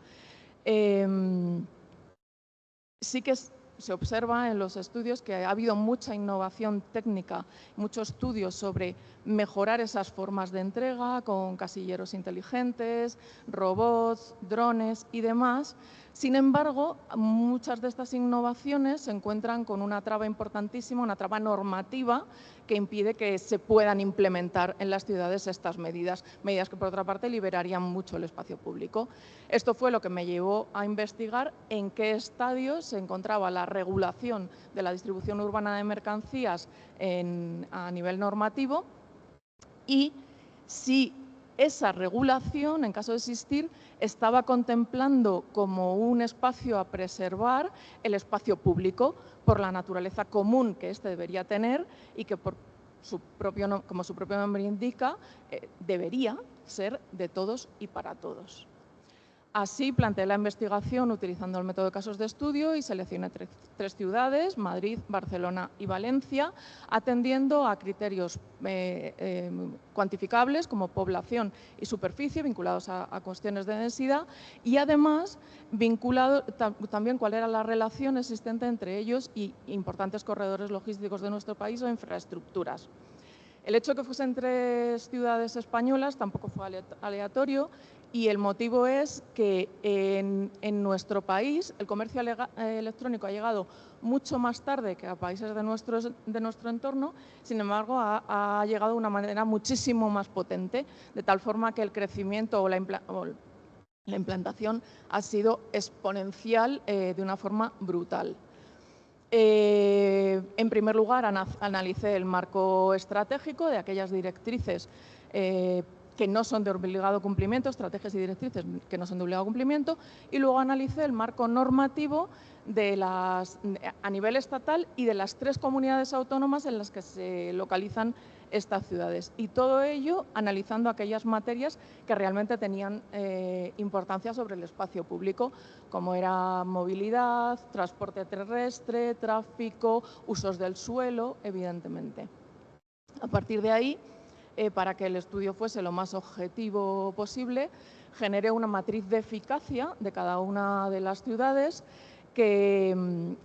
Sí que se observa en los estudios que ha habido mucha innovación técnica, muchos estudios sobre mejorar esas formas de entrega con casilleros inteligentes, robots, drones y demás. Sin embargo, muchas de estas innovaciones se encuentran con una traba importantísima, una traba normativa que impide que se puedan implementar en las ciudades estas medidas que por otra parte liberarían mucho el espacio público. Esto fue lo que me llevó a investigar en qué estadio se encontraba la regulación de la distribución urbana de mercancías a nivel normativo y si esa regulación, en caso de existir, estaba contemplando como un espacio a preservar el espacio público por la naturaleza común que éste debería tener y que, como su propio nombre indica, debería ser de todos y para todos. Así planteé la investigación utilizando el método de casos de estudio y seleccioné tres ciudades, Madrid, Barcelona y Valencia, atendiendo a criterios cuantificables como población y superficie vinculados a cuestiones de densidad y además vinculado también cuál era la relación existente entre ellos y importantes corredores logísticos de nuestro país o infraestructuras. El hecho de que fuesen tres ciudades españolas tampoco fue aleatorio Y el motivo es que en nuestro país el comercio electrónico ha llegado mucho más tarde que a países de nuestro entorno, sin embargo ha llegado de una manera muchísimo más potente, de tal forma que el crecimiento o la implantación ha sido exponencial de una forma brutal. En primer lugar, analicé el marco estratégico de aquellas directrices que no son de obligado cumplimiento, estrategias y directrices que no son de obligado cumplimiento, y luego analicé el marco normativo a nivel estatal y de las 3 comunidades autónomas en las que se localizan estas ciudades. Y todo ello analizando aquellas materias que realmente tenían importancia sobre el espacio público, como era movilidad, transporte terrestre, tráfico, usos del suelo, evidentemente. A partir de ahí, para que el estudio fuese lo más objetivo posible, generé una matriz de eficacia de cada una de las ciudades que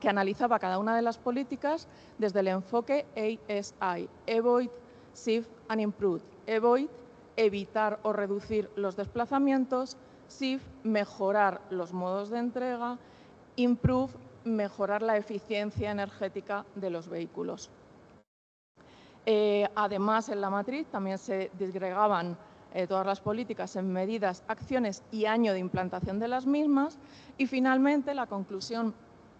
analizaba cada una de las políticas desde el enfoque ASI, Avoid, Shift and Improve. Avoid, evitar o reducir los desplazamientos; Shift, mejorar los modos de entrega; Improve, mejorar la eficiencia energética de los vehículos. Además, en la matriz también se disgregaban todas las políticas en medidas, acciones y año de implantación de las mismas, y finalmente la conclusión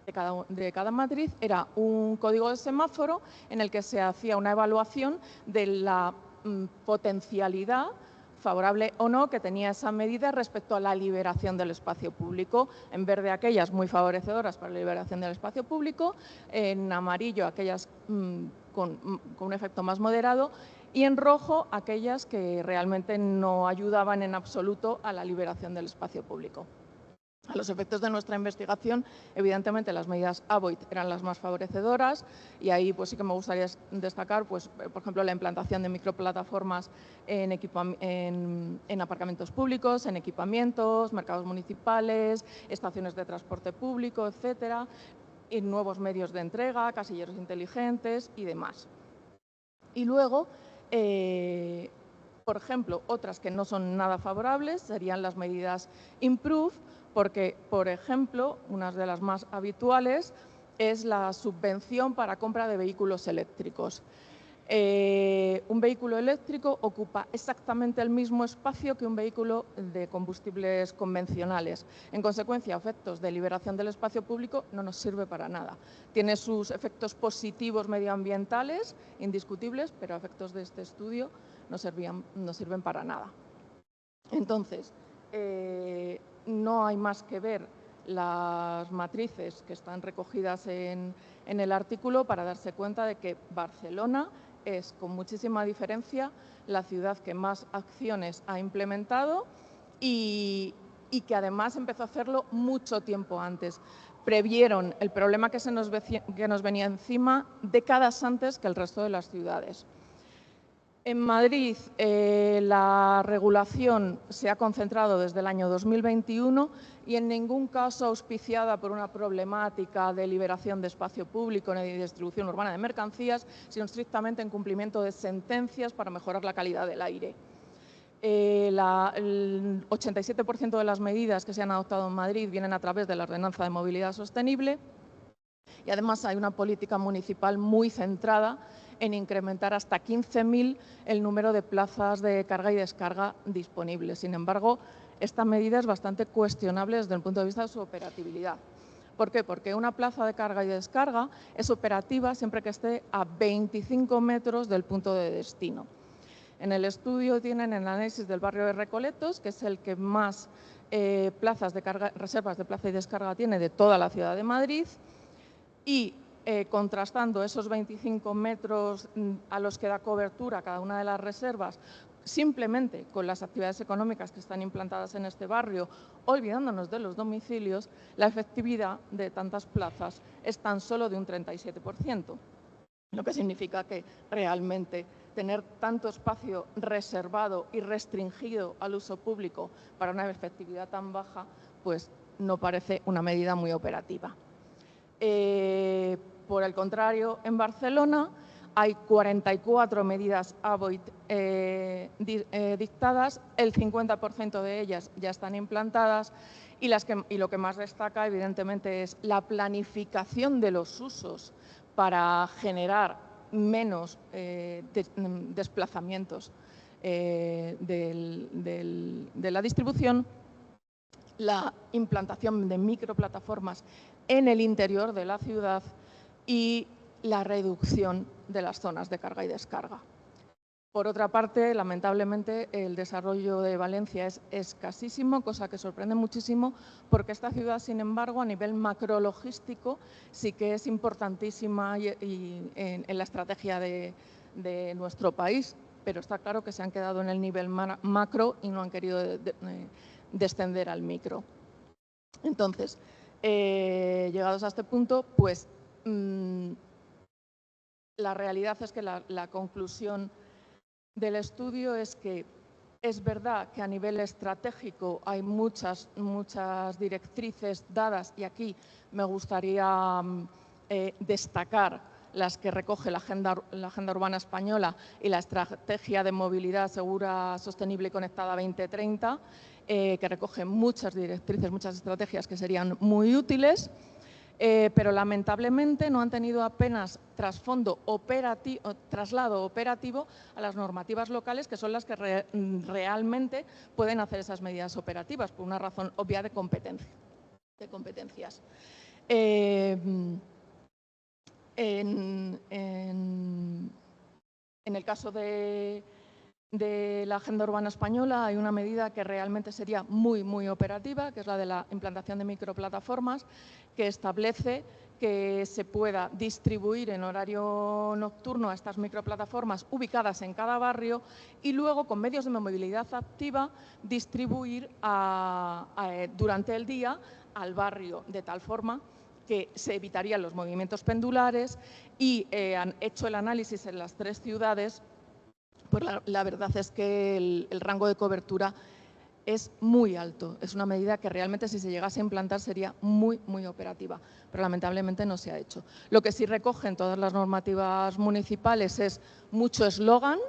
de cada matriz era un código de semáforo en el que se hacía una evaluación de la potencialidad, favorable o no, que tenía esa medida respecto a la liberación del espacio público. En verde, aquellas muy favorecedoras para la liberación del espacio público; en amarillo, aquellas con un efecto más moderado; y en rojo, aquellas que realmente no ayudaban en absoluto a la liberación del espacio público. A los efectos de nuestra investigación, evidentemente las medidas Avoid eran las más favorecedoras, y ahí pues sí que me gustaría destacar, pues, por ejemplo, la implantación de microplataformas en aparcamientos públicos, en equipamientos, mercados municipales, estaciones de transporte público, etcétera, en nuevos medios de entrega, casilleros inteligentes y demás. Y luego, por ejemplo, otras que no son nada favorables serían las medidas Improve, porque, por ejemplo, una de las más habituales es la subvención para compra de vehículos eléctricos. Un vehículo eléctrico ocupa exactamente el mismo espacio que un vehículo de combustibles convencionales. En consecuencia, a efectos de liberación del espacio público no nos sirve para nada. Tiene sus efectos positivos medioambientales, indiscutibles, pero a efectos de este estudio no sirven para nada. Entonces, no hay más que ver las matrices que están recogidas en el artículo para darse cuenta de que Barcelona es, con muchísima diferencia, la ciudad que más acciones ha implementado y que además empezó a hacerlo mucho tiempo antes. Previeron el problema que nos venía encima décadas antes que el resto de las ciudades. En Madrid, la regulación se ha concentrado desde el año 2021 y en ningún caso auspiciada por una problemática de liberación de espacio público ni de distribución urbana de mercancías, sino estrictamente en cumplimiento de sentencias para mejorar la calidad del aire. El 87% de las medidas que se han adoptado en Madrid vienen a través de la Ordenanza de Movilidad Sostenible, y además hay una política municipal muy centrada en incrementar hasta 15.000 el número de plazas de carga y descarga disponibles. Sin embargo, esta medida es bastante cuestionable desde el punto de vista de su operatividad. ¿Por qué? Porque una plaza de carga y descarga es operativa siempre que esté a 25 metros del punto de destino. En el estudio tienen el análisis del barrio de Recoletos, que es el que más plazas de carga, reservas de plaza y descarga tiene de toda la ciudad de Madrid, y contrastando esos 25 metros a los que da cobertura cada una de las reservas simplemente con las actividades económicas que están implantadas en este barrio, olvidándonos de los domicilios, la efectividad de tantas plazas es tan solo de un 37%, lo que significa que realmente tener tanto espacio reservado y restringido al uso público para una efectividad tan baja, pues no parece una medida muy operativa. Por el contrario, en Barcelona hay 44 medidas AVOID dictadas, el 50% de ellas ya están implantadas y lo que más destaca, evidentemente, es la planificación de los usos para generar menos desplazamientos de la distribución, la implantación de microplataformas en el interior de la ciudad y la reducción de las zonas de carga y descarga. Por otra parte, lamentablemente, el desarrollo de Valencia es escasísimo, cosa que sorprende muchísimo, porque esta ciudad, sin embargo, a nivel macrologístico, sí que es importantísima en la estrategia de nuestro país, pero está claro que se han quedado en el nivel macro y no han querido descender al micro. Entonces, llegados a este punto, pues la realidad es que la conclusión del estudio es que es verdad que a nivel estratégico hay muchas directrices dadas y aquí me gustaría destacar las que recoge la Agenda Urbana Española y la Estrategia de Movilidad Segura, Sostenible y Conectada 2030, que recoge muchas directrices, muchas estrategias que serían muy útiles. Pero lamentablemente no han tenido apenas traslado operativo a las normativas locales, que son las que realmente pueden hacer esas medidas operativas, por una razón obvia de competencias. En el caso de la Agenda Urbana Española hay una medida que realmente sería muy operativa, que es la de la implantación de microplataformas, que establece que se pueda distribuir en horario nocturno a estas microplataformas ubicadas en cada barrio y luego, con medios de movilidad activa, distribuir durante el día al barrio, de tal forma que se evitarían los movimientos pendulares y han hecho el análisis en las 3 ciudades. Pues la verdad es que el rango de cobertura es muy alto. Es una medida que realmente, si se llegase a implantar, sería muy operativa, pero lamentablemente no se ha hecho. Lo que sí recogen todas las normativas municipales es mucho eslogan,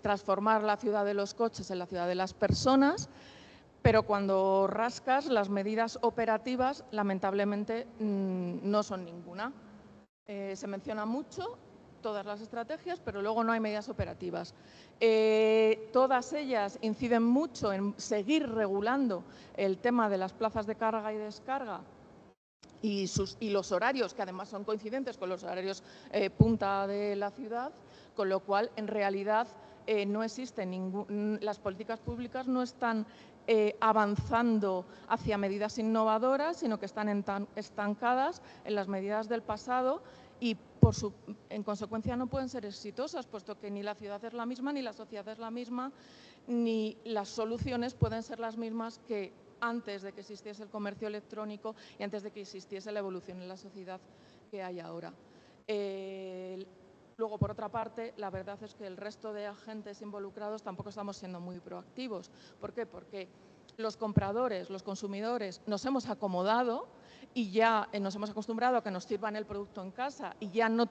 transformar la ciudad de los coches en la ciudad de las personas, pero cuando rascas las medidas operativas, lamentablemente no son ninguna. Se menciona mucho todas las estrategias, pero luego no hay medidas operativas. Todas ellas inciden mucho en seguir regulando el tema de las plazas de carga y descarga y los horarios, que además son coincidentes con los horarios punta de la ciudad, con lo cual, en realidad, no existe las políticas públicas no están avanzando hacia medidas innovadoras, sino que están estancadas en las medidas del pasado y, en consecuencia, no pueden ser exitosas, puesto que ni la ciudad es la misma, ni la sociedad es la misma, ni las soluciones pueden ser las mismas que antes de que existiese el comercio electrónico y antes de que existiese la evolución en la sociedad que hay ahora. Luego, por otra parte, la verdad es que el resto de agentes involucrados tampoco estamos siendo muy proactivos. ¿Por qué? Porque los compradores, los consumidores, nos hemos acomodado y ya nos hemos acostumbrado a que nos sirvan el producto en casa y ya no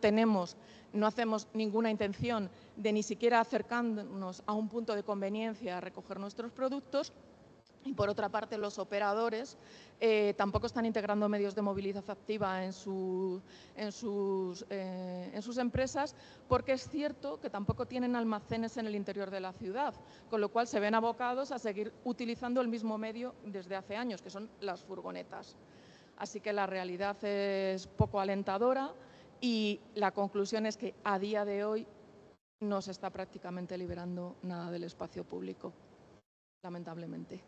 hacemos ninguna intención de ni siquiera acercarnos a un punto de conveniencia a recoger nuestros productos. Y, por otra parte, los operadores tampoco están integrando medios de movilidad activa en sus empresas, porque es cierto que tampoco tienen almacenes en el interior de la ciudad, con lo cual se ven abocados a seguir utilizando el mismo medio desde hace años, que son las furgonetas. Así que la realidad es poco alentadora y la conclusión es que a día de hoy no se está prácticamente liberando nada del espacio público, lamentablemente.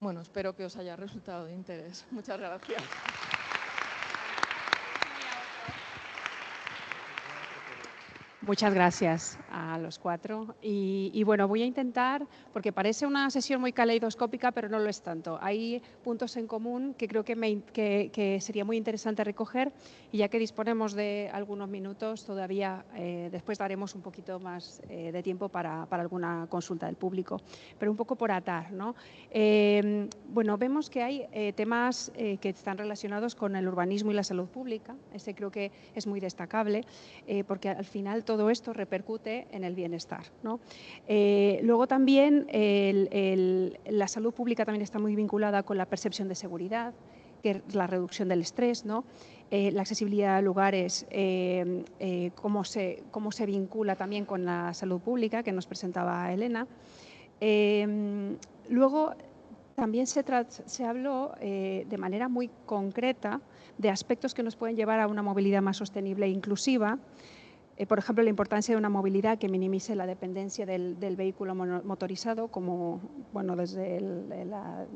Bueno, espero que os haya resultado de interés. Muchas gracias. Muchas gracias a los cuatro. Y bueno, voy a intentar, porque parece una sesión muy caleidoscópica, pero no lo es tanto. Hay puntos en común que creo que sería muy interesante recoger, y ya que disponemos de algunos minutos, todavía después daremos un poquito más de tiempo para alguna consulta del público. Pero un poco por atar, ¿no? Bueno, vemos que hay temas que están relacionados con el urbanismo y la salud pública. Ese creo que es muy destacable, porque al final todo esto repercute en el bienestar, ¿no? Luego también la salud pública también está muy vinculada con la percepción de seguridad, que es la reducción del estrés, ¿no? La accesibilidad a lugares, cómo se vincula también con la salud pública, que nos presentaba Elena. Luego también se habló de manera muy concreta de aspectos que nos pueden llevar a una movilidad más sostenible e inclusiva. Por ejemplo, la importancia de una movilidad que minimice la dependencia del vehículo motorizado, como bueno, desde la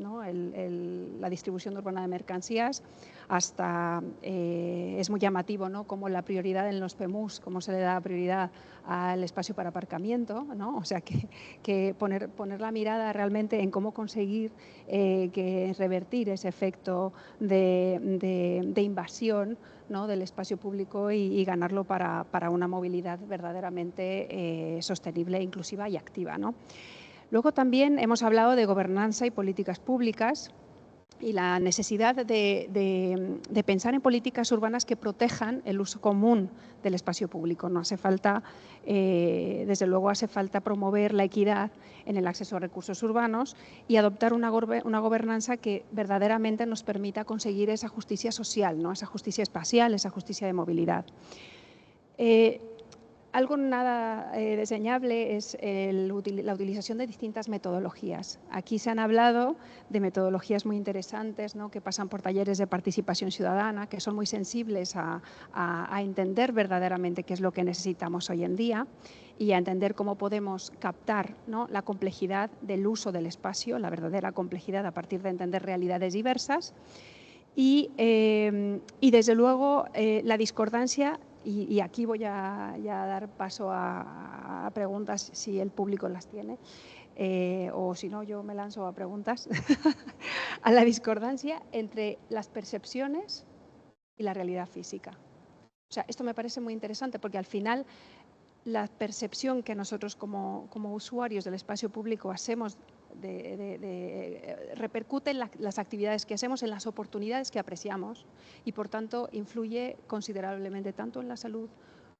distribución urbana de mercancías hasta, es muy llamativo, ¿no?, como la prioridad en los PEMUs, cómo se le da prioridad al espacio para aparcamiento, ¿no? O sea, que poner la mirada realmente en cómo conseguir que revertir ese efecto de invasión, ¿no?, del espacio público y ganarlo para una movilidad verdaderamente sostenible, inclusiva y activa, ¿no? Luego también hemos hablado de gobernanza y políticas públicas y la necesidad de pensar en políticas urbanas que protejan el uso común del espacio público. No hace falta, desde luego hace falta promover la equidad en el acceso a recursos urbanos y adoptar una gobernanza que verdaderamente nos permita conseguir esa justicia social, ¿no?, esa justicia espacial, esa justicia de movilidad. Algo nada desdeñable es la utilización de distintas metodologías. Aquí se han hablado de metodologías muy interesantes, ¿no?, que pasan por talleres de participación ciudadana, que son muy sensibles a entender verdaderamente qué es lo que necesitamos hoy en día y a entender cómo podemos captar, ¿no?, la complejidad del uso del espacio, la verdadera complejidad a partir de entender realidades diversas. Y desde luego la discordancia. Y aquí voy a dar paso a preguntas si el público las tiene, o si no, yo me lanzo a preguntas. A la discordancia entre las percepciones y la realidad física. O sea, esto me parece muy interesante porque al final la percepción que nosotros como usuarios del espacio público hacemos repercute en las actividades que hacemos, en las oportunidades que apreciamos y por tanto influye considerablemente tanto en la salud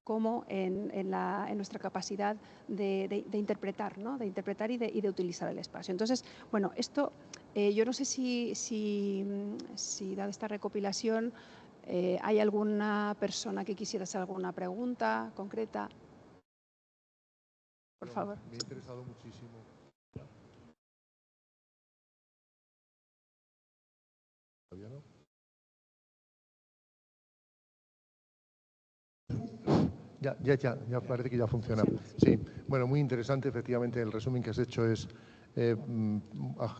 como en nuestra capacidad de interpretar, ¿no?, de interpretar y de utilizar el espacio. Entonces, bueno, esto yo no sé si dada esta recopilación hay alguna persona que quisiera hacer alguna pregunta concreta. Por favor. Me ha interesado muchísimo. ¿Todavía no? Ya parece que ya funciona. Sí, bueno, muy interesante, efectivamente, el resumen que has hecho es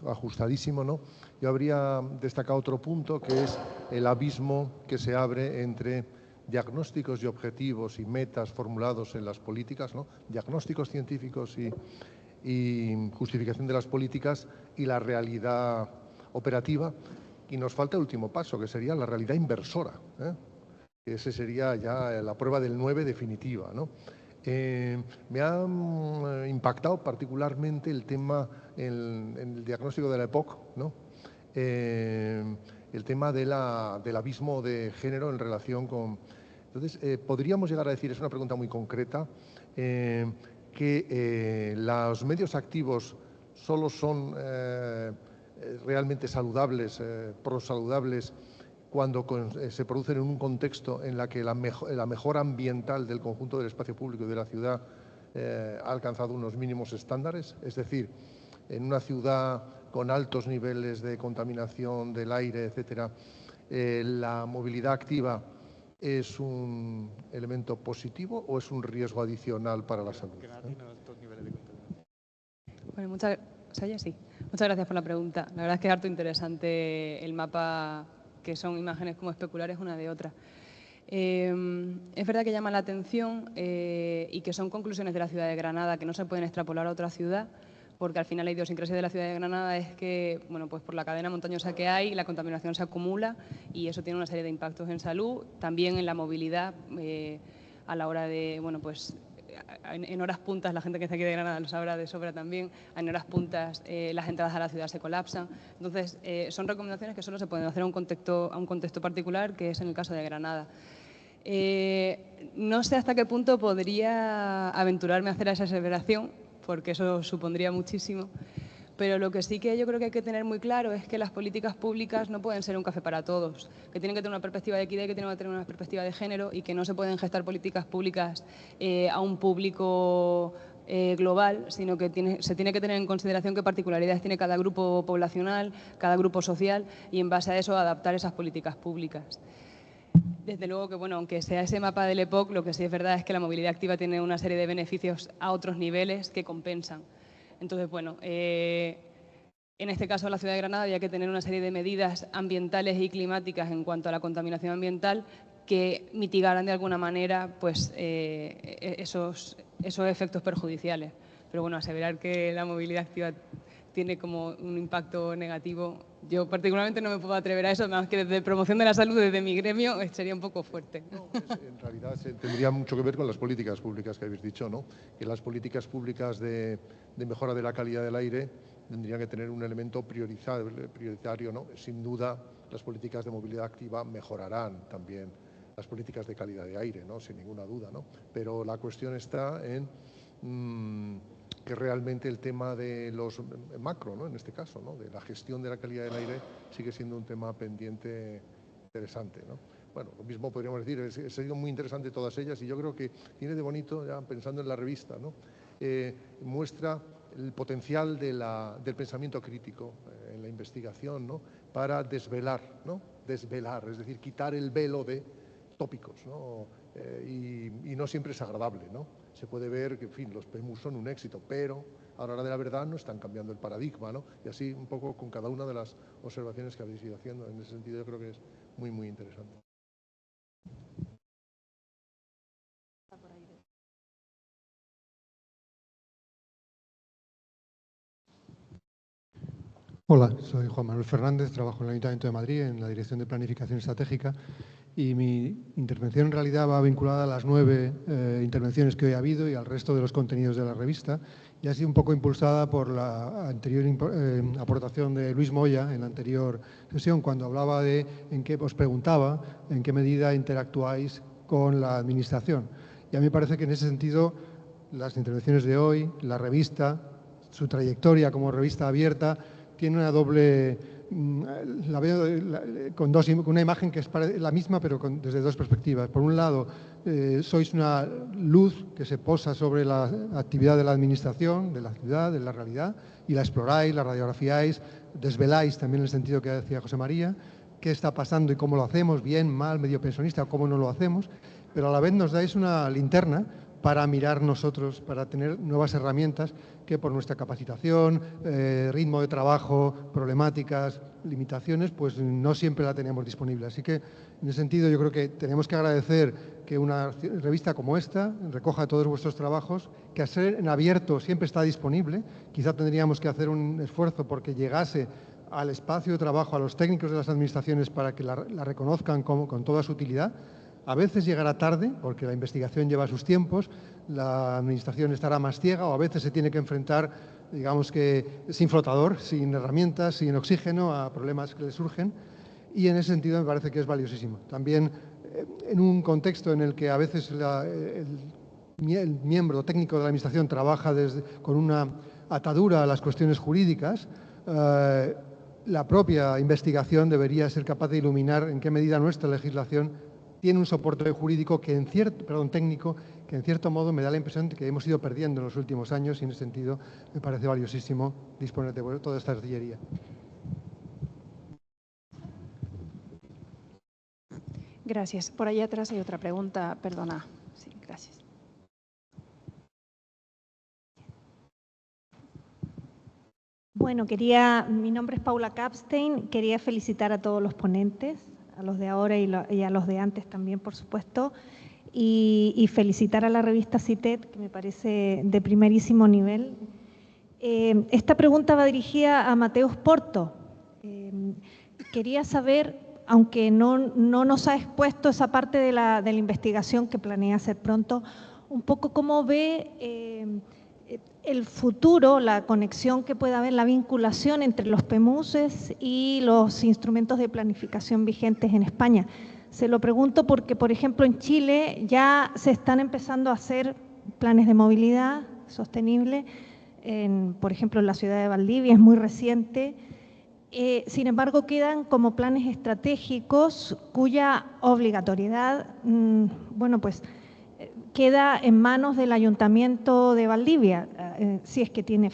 ajustadísimo, ¿no? Yo habría destacado otro punto, que es el abismo que se abre entre diagnósticos y objetivos y metas formulados en las políticas, ¿no?, diagnósticos científicos y justificación de las políticas y la realidad operativa. Y nos falta el último paso, que sería la realidad inversora, ¿eh? Ese sería ya la prueba del 9 definitiva, ¿no? Me ha impactado particularmente el tema en el diagnóstico de la EPOC, ¿no? El tema del abismo de género en relación con... Entonces, podríamos llegar a decir, es una pregunta muy concreta, que los medios activos solo son realmente saludables, prosaludables, cuando se producen en un contexto en la que la mejora ambiental del conjunto del espacio público y de la ciudad ha alcanzado unos mínimos estándares. Es decir, en una ciudad con altos niveles de contaminación del aire, etcétera, la movilidad activa ¿es un elemento positivo o es un riesgo adicional para la salud? Bueno, muchas gracias por la pregunta. La verdad es que es harto interesante el mapa, que son imágenes como especulares una de otra. Es verdad que llama la atención y que son conclusiones de la ciudad de Granada que no se pueden extrapolar a otra ciudad, porque al final la idiosincrasia de la ciudad de Granada es que, bueno, pues por la cadena montañosa que hay, la contaminación se acumula y eso tiene una serie de impactos en salud, también en la movilidad a la hora de, bueno, pues en horas puntas, la gente que está aquí de Granada lo sabrá de sobra también, en horas puntas las entradas a la ciudad se colapsan. Entonces, son recomendaciones que solo se pueden hacer a un contexto particular, que es en el caso de Granada. No sé hasta qué punto podría aventurarme a hacer esa aseveración, porque eso supondría muchísimo, pero lo que sí que yo creo que hay que tener muy claro es que las políticas públicas no pueden ser un café para todos, que tienen que tener una perspectiva de equidad y que tienen que tener una perspectiva de género y que no se pueden gestar políticas públicas a un público global, sino que se tiene que tener en consideración qué particularidades tiene cada grupo poblacional, cada grupo social y en base a eso adaptar esas políticas públicas. Desde luego que, bueno, aunque sea ese mapa del EPOC, lo que sí es verdad es que la movilidad activa tiene una serie de beneficios a otros niveles que compensan. Entonces, bueno, en este caso la ciudad de Granada había que tener una serie de medidas ambientales y climáticas en cuanto a la contaminación ambiental que mitigaran de alguna manera pues, esos efectos perjudiciales. Pero bueno, aseverar que la movilidad activa tiene como un impacto negativo, yo particularmente no me puedo atrever a eso, más que desde promoción de la salud, desde mi gremio, sería un poco fuerte. No, en realidad tendría mucho que ver con las políticas públicas que habéis dicho, ¿no? Que las políticas públicas de mejora de la calidad del aire tendrían que tener un elemento prioritario, ¿no? Sin duda, las políticas de movilidad activa mejorarán también las políticas de calidad de aire, ¿no? Sin ninguna duda, ¿no? Pero la cuestión está en que realmente el tema de los macro, ¿no? En este caso, ¿no? De la gestión de la calidad del aire sigue siendo un tema pendiente interesante, ¿no? Bueno, lo mismo podríamos decir, ha sido muy interesante todas ellas y yo creo que tiene de bonito, ya pensando en la revista, ¿no? Muestra el potencial del pensamiento crítico en la investigación, ¿no? Para desvelar, ¿no? Desvelar, es decir, quitar el velo de tópicos, ¿no? Y no siempre es agradable, ¿no? Se puede ver que, en fin, los PEMUs son un éxito, pero a la hora de la verdad no están cambiando el paradigma, ¿no? Y así un poco con cada una de las observaciones que habéis ido haciendo. En ese sentido yo creo que es muy, muy interesante. Hola, soy Juan Manuel Fernández, trabajo en el Ayuntamiento de Madrid en la Dirección de Planificación Estratégica y mi intervención en realidad va vinculada a las 9 intervenciones que hoy ha habido y al resto de los contenidos de la revista y ha sido un poco impulsada por la anterior aportación de Luis Moya en la anterior sesión cuando hablaba de os preguntaba en qué medida interactuáis con la Administración. Y a mí me parece que en ese sentido las intervenciones de hoy, la revista, su trayectoria como revista abierta, tiene una doble, la veo con una imagen que es la misma pero desde dos perspectivas. Por un lado, sois una luz que se posa sobre la actividad de la administración, de la ciudad, de la realidad, y la exploráis, la radiografiáis, desveláis también en el sentido que decía José María, qué está pasando y cómo lo hacemos, bien, mal, medio pensionista, o cómo no lo hacemos, pero a la vez nos dais una linterna para mirar nosotros, para tener nuevas herramientas que por nuestra capacitación, ritmo de trabajo, problemáticas, limitaciones, pues no siempre la teníamos disponible. Así que, en ese sentido, yo creo que tenemos que agradecer que una revista como esta recoja todos vuestros trabajos, que al ser en abierto siempre está disponible. Quizá tendríamos que hacer un esfuerzo porque llegase al espacio de trabajo, a los técnicos de las administraciones para que la reconozcan con toda su utilidad. A veces llegará tarde, porque la investigación lleva sus tiempos, la administración estará más ciega o a veces se tiene que enfrentar, digamos que sin flotador, sin herramientas, sin oxígeno a problemas que le surgen y en ese sentido me parece que es valiosísimo. También en un contexto en el que a veces el miembro técnico de la administración trabaja con una atadura a las cuestiones jurídicas, la propia investigación debería ser capaz de iluminar en qué medida nuestra legislación tiene un soporte jurídico técnico que en cierto modo me da la impresión de que hemos ido perdiendo en los últimos años y en ese sentido me parece valiosísimo disponer de toda esta artillería. Gracias. Por ahí atrás hay otra pregunta, perdona. Sí, gracias. Bueno, mi nombre es Paula Kapstein, quería felicitar a todos los ponentes, los de ahora y a los de antes también, por supuesto. Y felicitar a la revista CITED, que me parece de primerísimo nivel. Esta pregunta va dirigida a Mateus Porto. Quería saber, aunque no nos ha expuesto esa parte de la investigación que planea hacer pronto, un poco cómo ve el futuro, la conexión que pueda haber, la vinculación entre los PEMUSes y los instrumentos de planificación vigentes en España. Se lo pregunto porque, por ejemplo, en Chile ya se están empezando a hacer planes de movilidad sostenible, por ejemplo, en la ciudad de Valdivia, es muy reciente. Sin embargo, quedan como planes estratégicos cuya obligatoriedad, bueno, pues queda en manos del Ayuntamiento de Valdivia, si es que tiene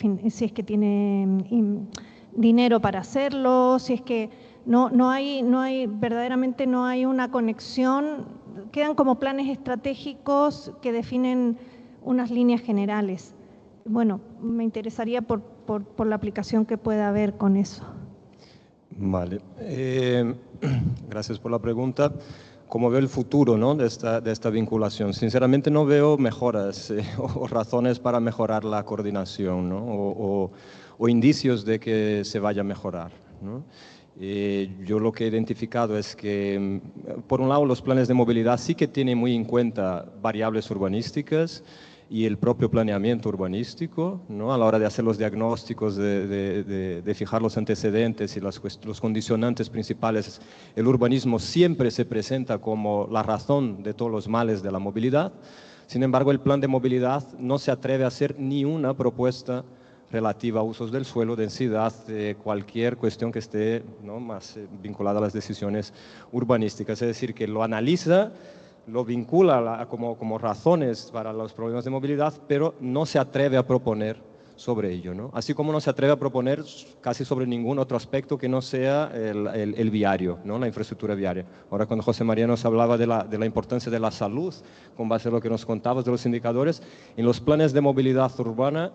dinero para hacerlo, si es que verdaderamente no hay una conexión, quedan como planes estratégicos que definen unas líneas generales. Bueno, me interesaría por la aplicación que pueda haber con eso. Vale, gracias por la pregunta. ¿Cómo veo el futuro, ¿no?, de esta vinculación? Sinceramente no veo mejoras o razones para mejorar la coordinación, ¿no?, o indicios de que se vaya a mejorar, ¿no? Yo lo que he identificado es que, por un lado, los planes de movilidad sí que tienen muy en cuenta variables urbanísticas y el propio planeamiento urbanístico, ¿no?, a la hora de hacer los diagnósticos, de fijar los antecedentes y los condicionantes principales. El urbanismo siempre se presenta como la razón de todos los males de la movilidad. Sin embargo, el plan de movilidad no se atreve a hacer ni una propuesta relativa a usos del suelo, densidad, cualquier cuestión que esté, ¿no?, más vinculada a las decisiones urbanísticas. Es decir, que lo analiza, lo vincula como razones para los problemas de movilidad, pero no se atreve a proponer sobre ello, ¿no? Así como no se atreve a proponer casi sobre ningún otro aspecto que no sea el viario, ¿no?, la infraestructura viaria. Ahora, cuando José María nos hablaba de la importancia de la salud, con base a lo que nos contabas de los indicadores, en los planes de movilidad urbana,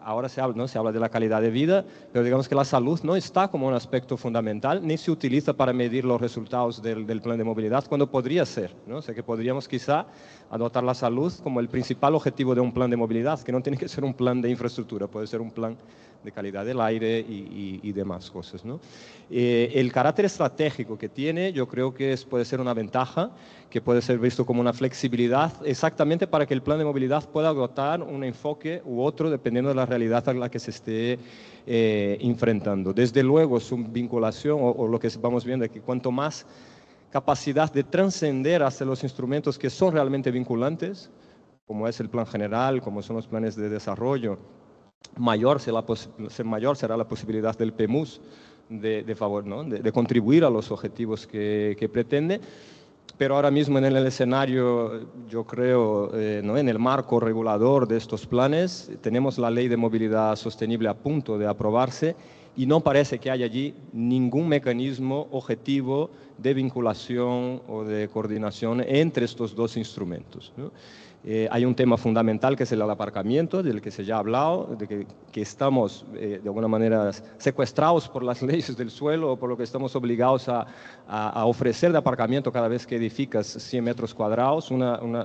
ahora se habla de la calidad de vida, pero digamos que la salud no está como un aspecto fundamental, ni se utiliza para medir los resultados del plan de movilidad, cuando podría ser, ¿no? O sea, que podríamos quizá anotar la salud como el principal objetivo de un plan de movilidad, que no tiene que ser un plan de infraestructura, puede ser un plan de calidad del aire y demás cosas, ¿no? El carácter estratégico que tiene, yo creo que puede ser una ventaja, que puede ser visto como una flexibilidad, exactamente para que el plan de movilidad pueda agotar un enfoque u otro, dependiendo de la realidad a la que se esté enfrentando. Desde luego, su vinculación, o lo que vamos viendo, es que cuanto más capacidad de trascender hacia los instrumentos que son realmente vinculantes, como es el plan general, como son los planes de desarrollo, mayor será la posibilidad del PEMUS de contribuir a los objetivos que pretende. Pero ahora mismo en el escenario, yo creo, ¿no?, en el marco regulador de estos planes, tenemos la Ley de Movilidad Sostenible a punto de aprobarse y no parece que haya allí ningún mecanismo objetivo de vinculación o de coordinación entre estos dos instrumentos, ¿no? Hay un tema fundamental que es el aparcamiento, del que se ya ha hablado, de que estamos de alguna manera secuestrados por las leyes del suelo o por lo que estamos obligados a ofrecer de aparcamiento cada vez que edificas 100 metros cuadrados,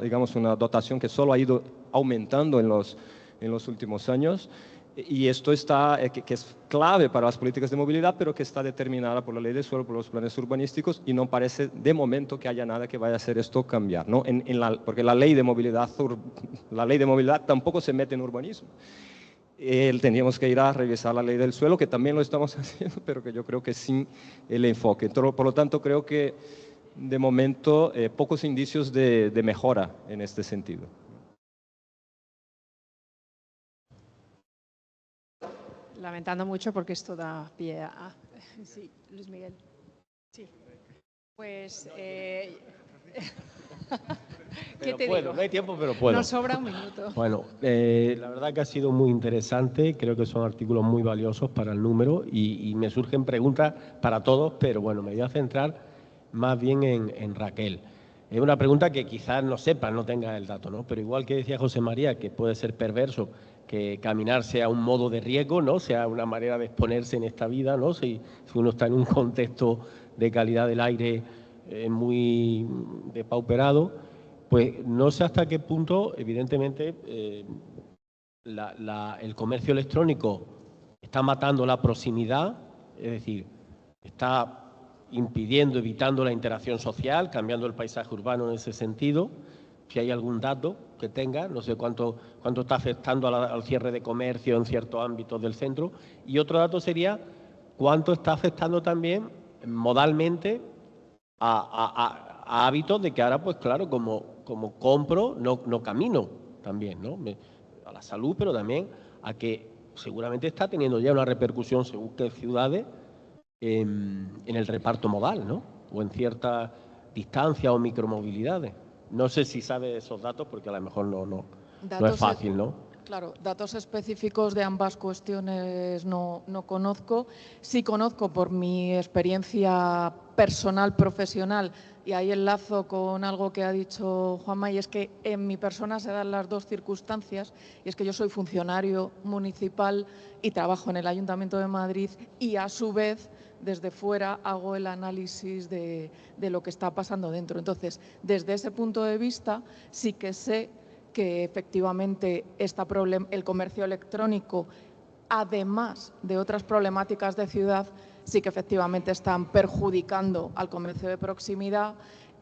digamos una dotación que solo ha ido aumentando en los últimos años. Y esto que es clave para las políticas de movilidad, pero que está determinada por la ley del suelo, por los planes urbanísticos, y no parece de momento que haya nada que vaya a hacer esto cambiar, ¿no? Porque la ley de movilidad tampoco se mete en urbanismo. Tendríamos que ir a revisar la ley del suelo, que también lo estamos haciendo, pero que yo creo que sin el enfoque. Por lo tanto, creo que de momento pocos indicios de mejora en este sentido. Lamentando mucho porque esto da pie a... Sí, Luis Miguel. Sí. Pues... ¿Qué te digo? No hay tiempo, pero puedo. Nos sobra un minuto. Bueno, la verdad que ha sido muy interesante. Creo que son artículos muy valiosos para el número y me surgen preguntas para todos, pero bueno, me voy a centrar más bien en Raquel. Es una pregunta que quizás no sepas, no tengas el dato, ¿no? Pero igual que decía José María, que puede ser perverso que caminar sea un modo de riesgo, ¿no? Sea una manera de exponerse en esta vida, ¿no? Si uno está en un contexto de calidad del aire muy depauperado, pues no sé hasta qué punto, evidentemente, el comercio electrónico está matando la proximidad, es decir, está impidiendo, evitando la interacción social, cambiando el paisaje urbano en ese sentido. Si hay algún dato que tenga, no sé cuánto está afectando al cierre de comercio en ciertos ámbitos del centro. Y otro dato sería cuánto está afectando también modalmente a hábitos de que ahora, pues claro, como compro, no camino también, ¿no? A la salud, pero también a que seguramente está teniendo ya una repercusión según qué ciudades en el reparto modal, ¿no? O en ciertas distancias o micromovilidades. No sé si sabe esos datos porque a lo mejor no es fácil, ¿no? Claro, datos específicos de ambas cuestiones no conozco. Sí conozco por mi experiencia personal, profesional, y ahí enlazo con algo que ha dicho Juanma, y es que en mi persona se dan las dos circunstancias, y es que yo soy funcionario municipal y trabajo en el Ayuntamiento de Madrid y a su vez desde fuera hago el análisis de lo que está pasando dentro. Entonces, desde ese punto de vista sí que sé que efectivamente el comercio electrónico, además de otras problemáticas de ciudad, sí que efectivamente están perjudicando al comercio de proximidad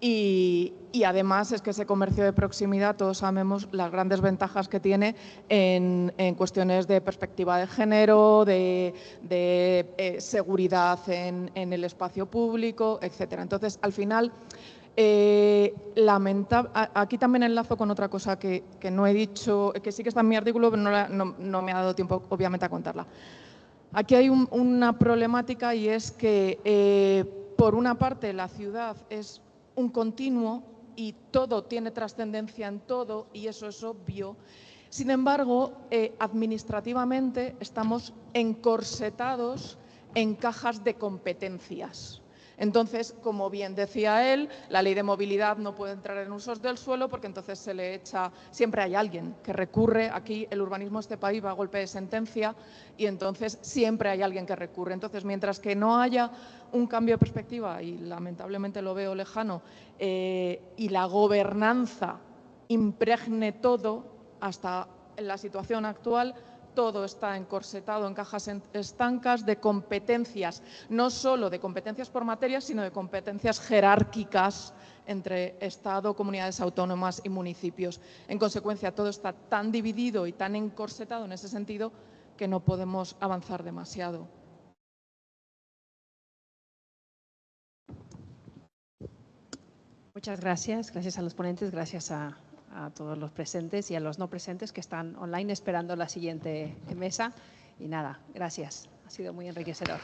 y además es que ese comercio de proximidad, todos sabemos las grandes ventajas que tiene en cuestiones de perspectiva de género, de seguridad en el espacio público, etcétera. Entonces, al final, aquí también enlazo con otra cosa que no he dicho, que sí que está en mi artículo, pero no me ha dado tiempo, obviamente, a contarla. Aquí hay una problemática y es que, por una parte, la ciudad es un continuo y todo tiene trascendencia en todo y eso es obvio. Sin embargo, administrativamente estamos encorsetados en cajas de competencias. Entonces, como bien decía él, la ley de movilidad no puede entrar en usos del suelo porque entonces se le echa, siempre hay alguien que recurre, aquí el urbanismo de este país va a golpe de sentencia y entonces siempre hay alguien que recurre. Entonces, mientras que no haya un cambio de perspectiva, y lamentablemente lo veo lejano, y la gobernanza impregne todo, hasta en la situación actual, todo está encorsetado en cajas estancas de competencias, no solo de competencias por materias, sino de competencias jerárquicas entre Estado, comunidades autónomas y municipios. En consecuencia, todo está tan dividido y tan encorsetado en ese sentido que no podemos avanzar demasiado. Muchas gracias. Gracias a los ponentes, gracias a todos los presentes y a los no presentes que están online esperando la siguiente mesa. Y nada, gracias. Ha sido muy enriquecedor.